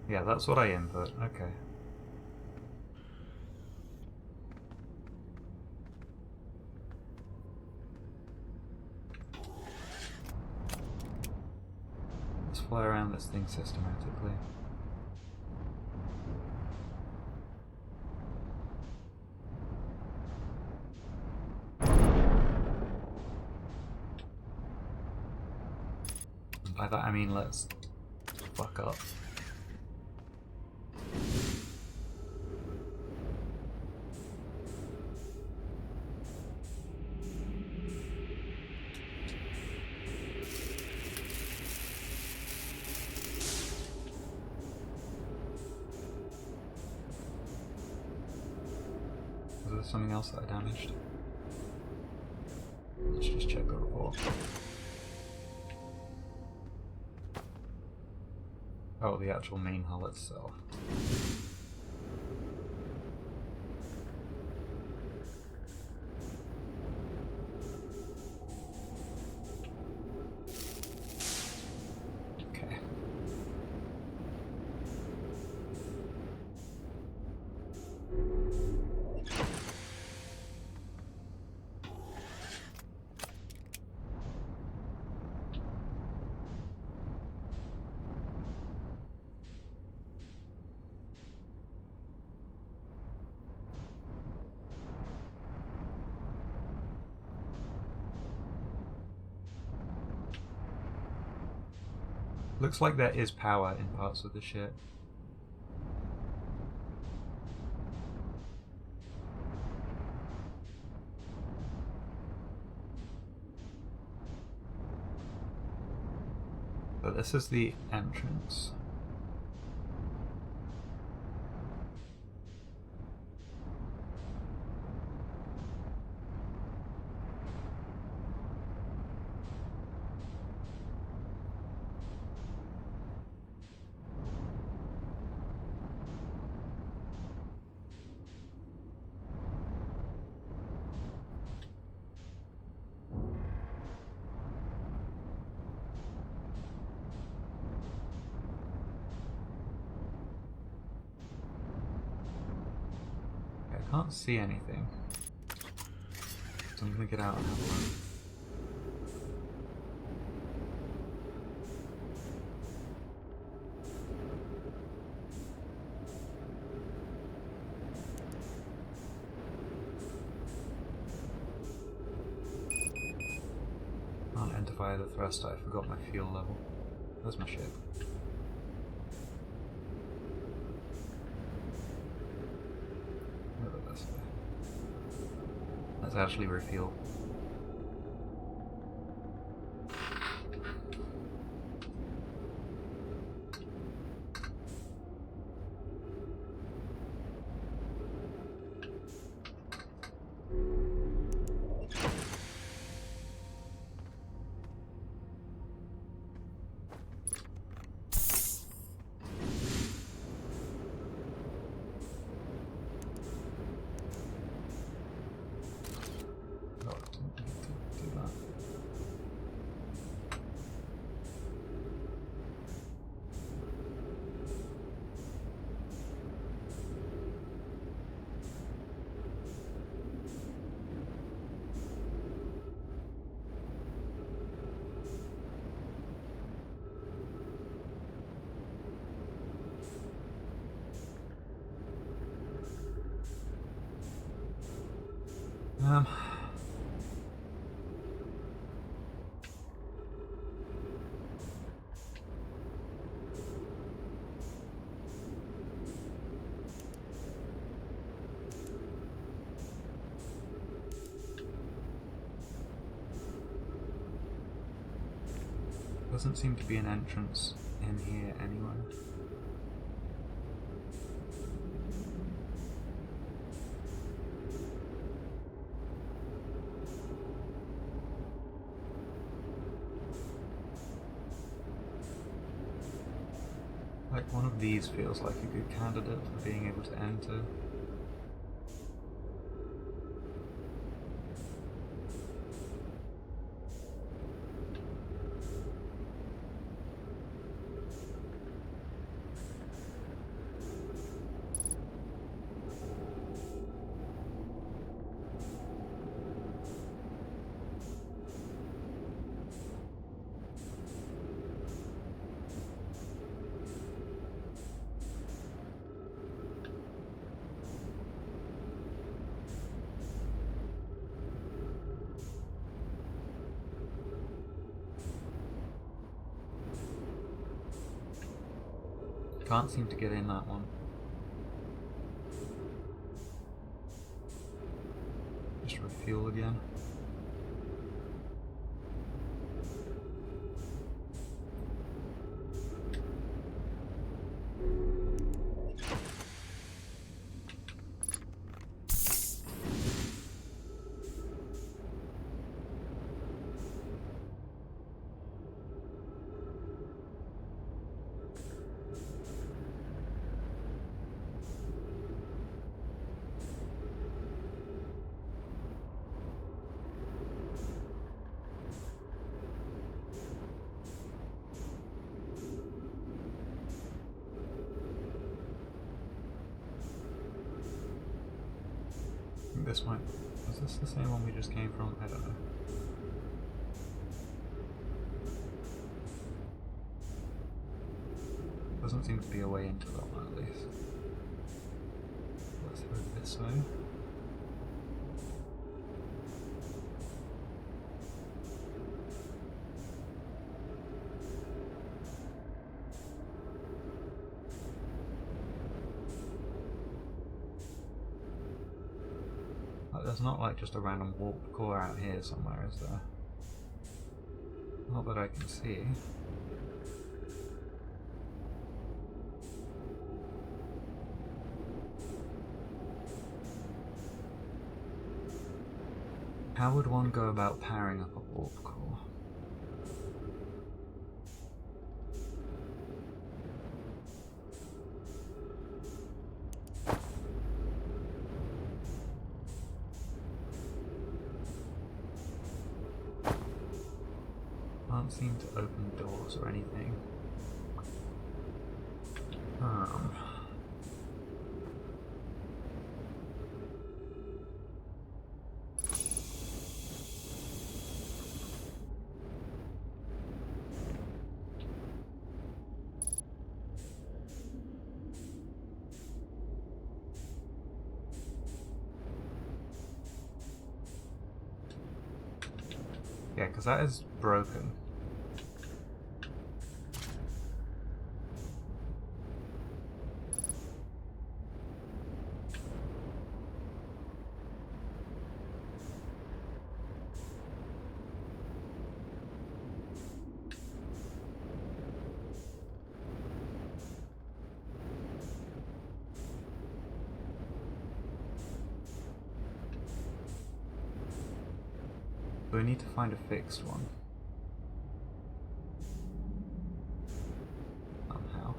Yeah, that's what I input, okay. Let's fly around this thing systematically. By that I mean let's fuck up. Was there something else that I damaged? Let's just check the report. Oh, the actual main hull itself. Okay. Looks like there is power in parts of the ship. So this is the entrance. I can't see anything, so I'm gonna get out and have a look. Can't enter via the thruster, I forgot my fuel level. Where's my ship? Let's actually refuel. Um. Doesn't seem to be an entrance in here anywhere. Like one of these feels like a good candidate for being able to enter. Can't seem to get in that one. Just refuel again. This might... is this the same one we just came from? I don't know. Doesn't seem to be a way into that one at least. Let's go this way. There's not like just a random warp core out here somewhere, is there? Not that I can see. How would one go about powering up a warp core? Can't seem to open doors or anything. Yeah, because that is broken. So we need to find a fixed one. Somehow.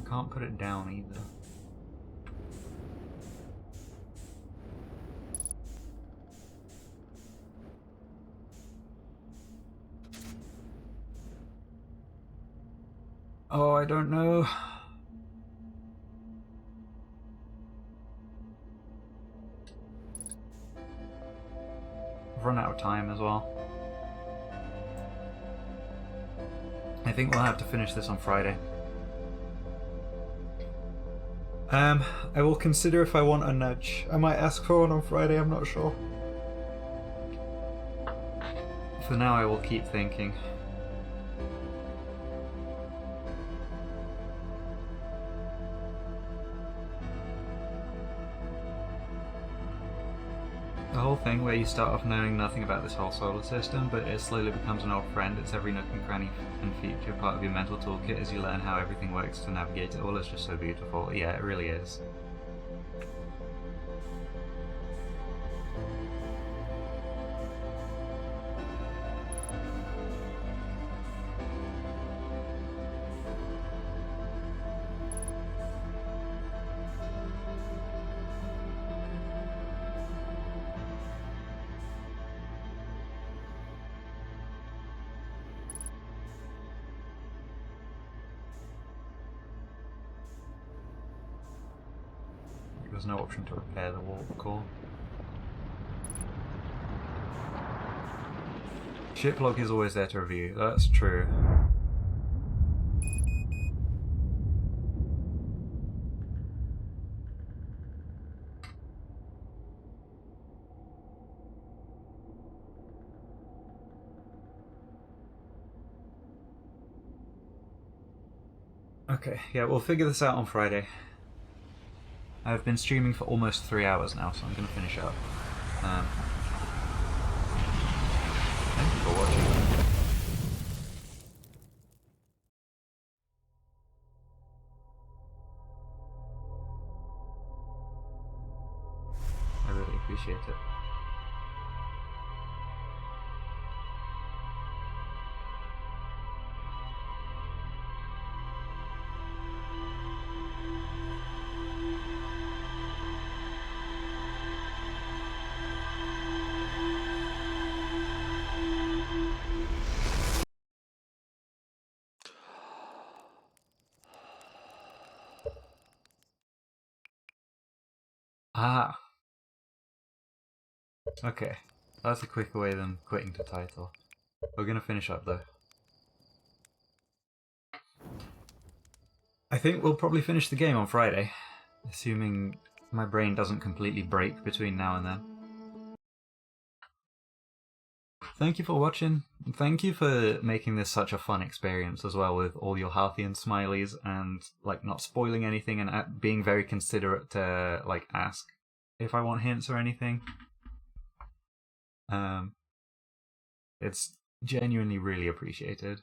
Can't put it down either. Oh, I don't know. I've run out of time as well. I think we'll have to finish this on Friday. I will consider if I want a nudge. I might ask for one on Friday, I'm not sure. For now, I will keep thinking. The whole thing where you start off knowing nothing about this whole solar system, but it slowly becomes an old friend. It's every nook and cranny and feature part of your mental toolkit as you learn how everything works to navigate it all. Is just so beautiful. Yeah, it really is. There's no option to repair the warp core. Ship log is always there to review, that's true. Okay, yeah, we'll figure this out on Friday. I've been streaming for almost 3 hours now, so I'm going to finish up. Thank you for watching. I really appreciate it. Ah! Okay, that's a quicker way than quitting the title. We're gonna finish up though. I think we'll probably finish the game on Friday, assuming my brain doesn't completely break between now and then. Thank you for watching. Thank you for making this such a fun experience as well, with all your Halthian smileys and like not spoiling anything and being very considerate to like ask if I want hints or anything. It's genuinely really appreciated.